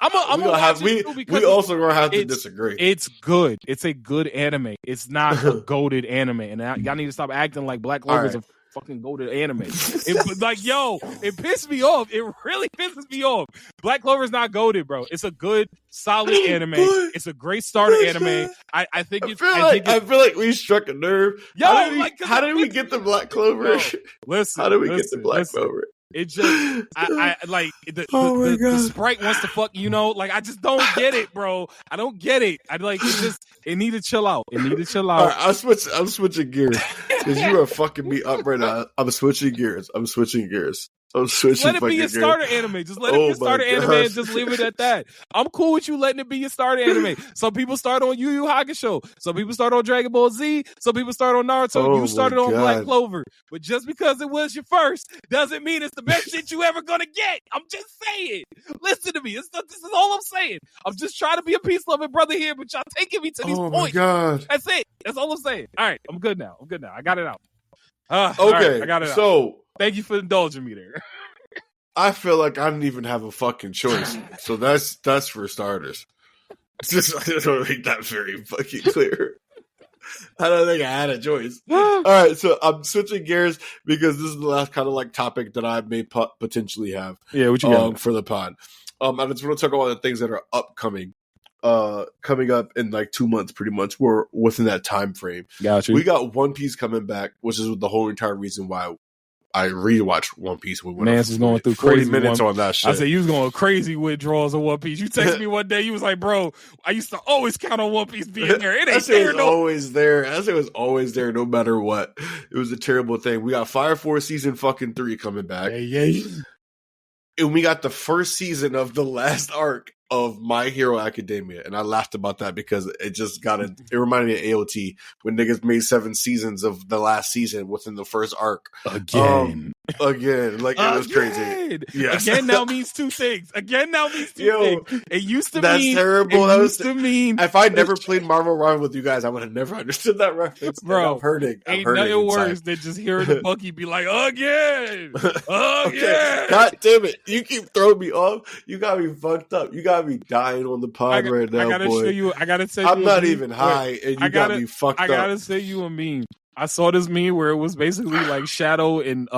we also gonna have to disagree. It's good. It's a good anime. It's not a goated anime, and y'all need to stop acting like Black Clover is a fucking goated anime. It pissed me off. It really pisses me off. Black Clover is not goated, bro. It's a good, solid anime. It's a great starter anime. I feel like we struck a nerve. How did we get the Black Clover? Listen, how did we get the Black Clover? It just, the sprite wants to fuck, like, I just don't get it, bro. I don't get it. It need to chill out. All right, I'm switching gears because you are fucking me up right now. I'm switching gears. Let it be your starter anime. Just let it be your starter anime and just leave it at that. I'm cool with you letting it be your starter anime. Some people start on Yu Yu Hakusho. Some people start on Dragon Ball Z. Some people start on Naruto. You started on Black Clover. But just because it was your first doesn't mean it's the best shit you ever gonna get. I'm just saying. Listen to me. This is all I'm saying. I'm just trying to be a peace-loving brother here, but y'all taking me to these points. My God. That's it. That's all I'm saying. All right. I'm good now. I got it out. Okay. Right, I got it out. So thank you for indulging me there. I feel like I didn't even have a fucking choice. So that's for starters. Just I don't make that very fucking clear. I don't think I had a choice. All right, so I'm switching gears because this is the last kind of like topic that I may potentially have. Yeah, what you got for the pod? I just want to talk about the things that are upcoming. Coming up in like 2 months, pretty much. We're within that time frame. Gotcha. We got One Piece coming back, which is the whole entire reason why I rewatched One Piece. We went Mance is going through 40 crazy minutes on that shit. I said you was going crazy withdrawals of One Piece. You texted me one day. You was like, "Bro, I used to always count on One Piece being there. It ain't there. Always there. I said it was always there, no matter what. It was a terrible thing. We got Fire Force season fucking 3 coming back. Yeah. And we got the first season of the last arc of My Hero Academia, and I laughed about that because it just it reminded me of AOT when niggas made 7 seasons of the last season within the first arc. Again, like it was crazy. Yes. Again now means 2 things. Things. It used to that's mean terrible. It used to mean if I never played Marvel Rhyme with you guys, I would have never understood that reference. Bro, I'm hurting. Ain't nothing worse than just hearing the Bucky be like, again. Okay. God damn it! You keep throwing me off. You got me fucked up. You got me dying on the pod right now, boy. I gotta say, I'm not even high, and you got me fucked up. I gotta say you a meme. I saw this meme where it was basically like Shadow and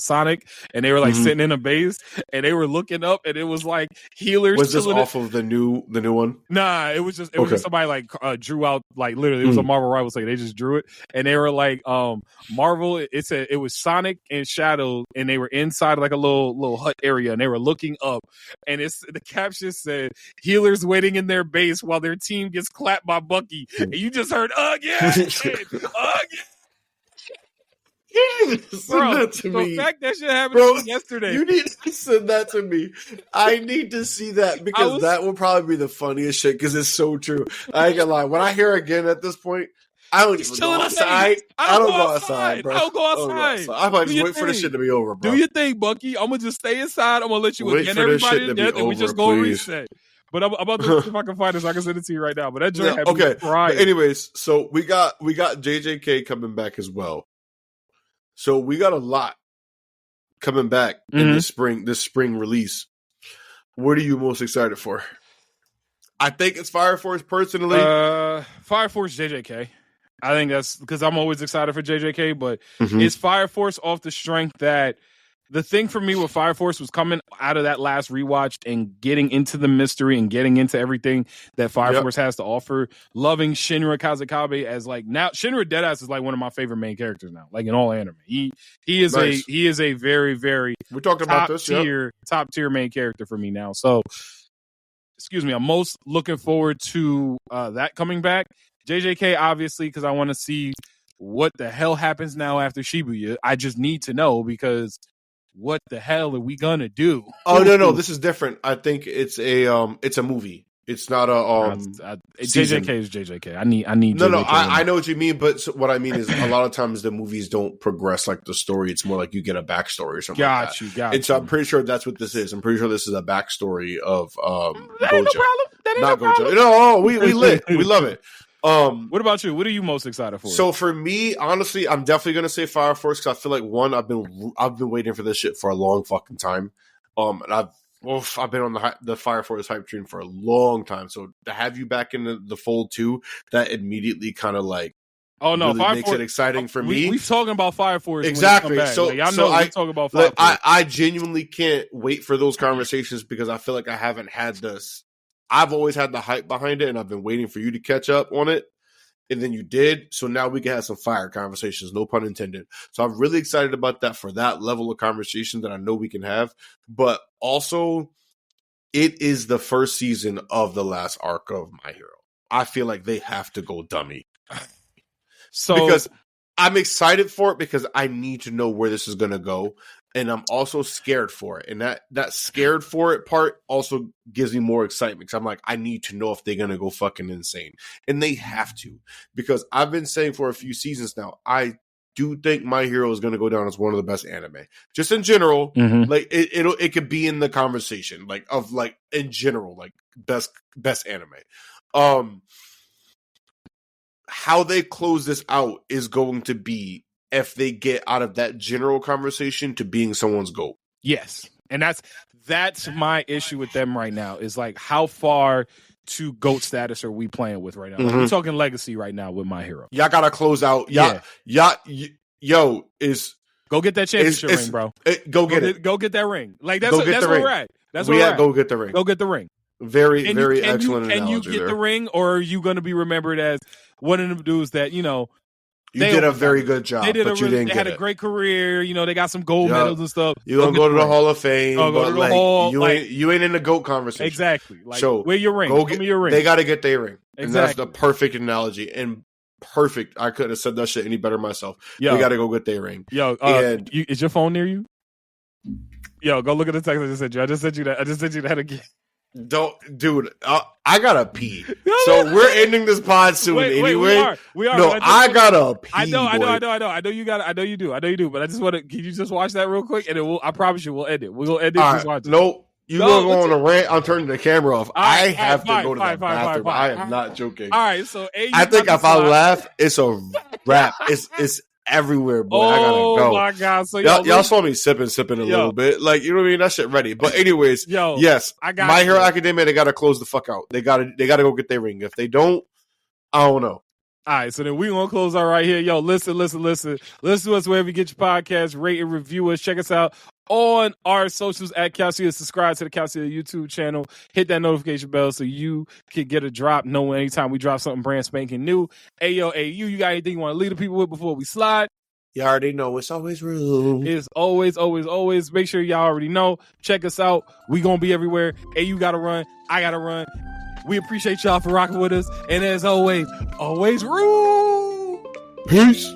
Sonic, and they were like sitting in a base, and they were looking up, and it was like healers. Was this off of the new one? Nah, it was just somebody like drew out like literally it was a Marvel rival site. They just drew it, and they were like Marvel. It was Sonic and Shadow, and they were inside like a little hut area, and they were looking up, and the caption said healers waiting in their base while their team gets clapped by Bucky, and you just heard again. You need to send that to me. The fact that shit happened Bro, to me yesterday. You need to send that to me. I need to see that because that will probably be the funniest shit because it's so true. I ain't gonna lie. When I hear it again at this point, I don't even go outside. I don't go outside, bro. I don't go outside. I might just wait for this shit to be over, bro. Do your thing, Bucky. I'm gonna just stay inside. I'm gonna let you wait again for everybody to death, and we just go reset. But I'm about to see if I can find this. I can send it to you right now. But that joint had me crying. But anyways, so we got JJK coming back as well. So we got a lot coming back in this spring release. What are you most excited for? I think it's Fire Force personally. Fire Force JJK. I think that's because I'm always excited for JJK, but it's Fire Force off the strength that the thing for me with Fire Force was coming out of that last rewatch and getting into the mystery and getting into everything that Fire Force has to offer. Loving Shinra Kazakabe as like now Shinra Deadass is like one of my favorite main characters now, like in all anime. He is a very, very we talked about this top tier main character for me now. So excuse me, I'm most looking forward to that coming back. JJK obviously because I want to see what the hell happens now after Shibuya. I just need to know because what the hell are we gonna do? Oh no, this is different. I think it's a movie. It's not a JJK is JJK. I need no. I know what you mean, but what I mean is a lot of times the movies don't progress like the story. It's more like you get a backstory or something. Got you. So I'm pretty sure that's what this is. I'm pretty sure this is a backstory of that ain't Gojo. That ain't not no Gojo. problem. No, we lit. We love it. What about you? What are you most excited for? So for me, honestly, I'm definitely gonna say Fire Force because I feel like one, I've been waiting for this shit for a long fucking time. And I've been on the Fire Force hype train for a long time. So to have you back in the fold too, that immediately kind of like really makes it exciting for me. We've talking about Fire Force exactly. So like, I know we talk about Fire Force. I genuinely can't wait for those conversations because I feel like I haven't had this. I've always had the hype behind it, and I've been waiting for you to catch up on it. And then you did. So now we can have some fire conversations, no pun intended. So I'm really excited about that for that level of conversation that I know we can have. But also, it is the first season of the last arc of My Hero. I feel like they have to go dummy. Because I'm excited for it because I need to know where this is going to go. And I'm also scared for it. And that scared for it part also gives me more excitement. Because I'm like, I need to know if they're going to go fucking insane. And they have to. Because I've been saying for a few seasons now, I do think My Hero is going to go down as one of the best anime. Just in general. Like, it could be in the conversation. Like, of like, in general, like, best anime. How they close this out is going to be if they get out of that general conversation to being someone's GOAT. Yes. And that's my issue with them right now is like how far to GOAT status are we playing with right now? Like, we're talking legacy right now with My Hero. Y'all gotta close out. Yo, is go get that championship ring, bro. Go get it. Go get that ring. Like that's where we're at. That's where we're at. Go get the ring. Go get the ring. Very excellent analogy. Can you get the ring, or are you going to be remembered as one of them dudes that you did a very good job, but you didn't get it. They had a great career. They got some gold medals and stuff. You're going to go to the Hall of Fame, but like, you ain't in the GOAT conversation. Exactly. Like, so where your ring? Give me your ring. They got to get their ring. Exactly. And that's the perfect analogy. And perfect. I couldn't have said that shit any better myself. They got to go get their ring. Is your phone near you? Yo, go look at the text I just sent you. I just sent you that again. Dude, I gotta pee. So we're ending this pod soon anyway. We are. No, I gotta pee. I know you got. I know you do. But I just want to. Can you just watch that real quick? And I promise you, we'll end it. We'll end it. All right. Nope. You gonna go on a rant? I'm turning the camera off. I have to go to the bathroom. I am not joking. All right. So I think if I laugh, it's a wrap. It's everywhere, boy. I gotta go. Oh my god! So y'all saw me sipping a little bit, like you know what I mean. That shit ready. But anyways, yes, I got My Hero Academia. They gotta close the fuck out. They gotta go get their ring. If they don't, I don't know. All right, so then we gonna close out right here. Yo, listen to us wherever you get your podcast. Rate and review us. Check us out on our socials at Calcia. Subscribe to the Calcia YouTube channel. Hit that notification bell so you can get a drop. Know anytime we drop something brand spanking new. AU, you got anything you want to leave the people with before we slide? You already know it's always room. It's always. Make sure y'all already know. Check us out. We gonna be everywhere. AU gotta run. I gotta run. We appreciate y'all for rocking with us. And as always rule. Peace.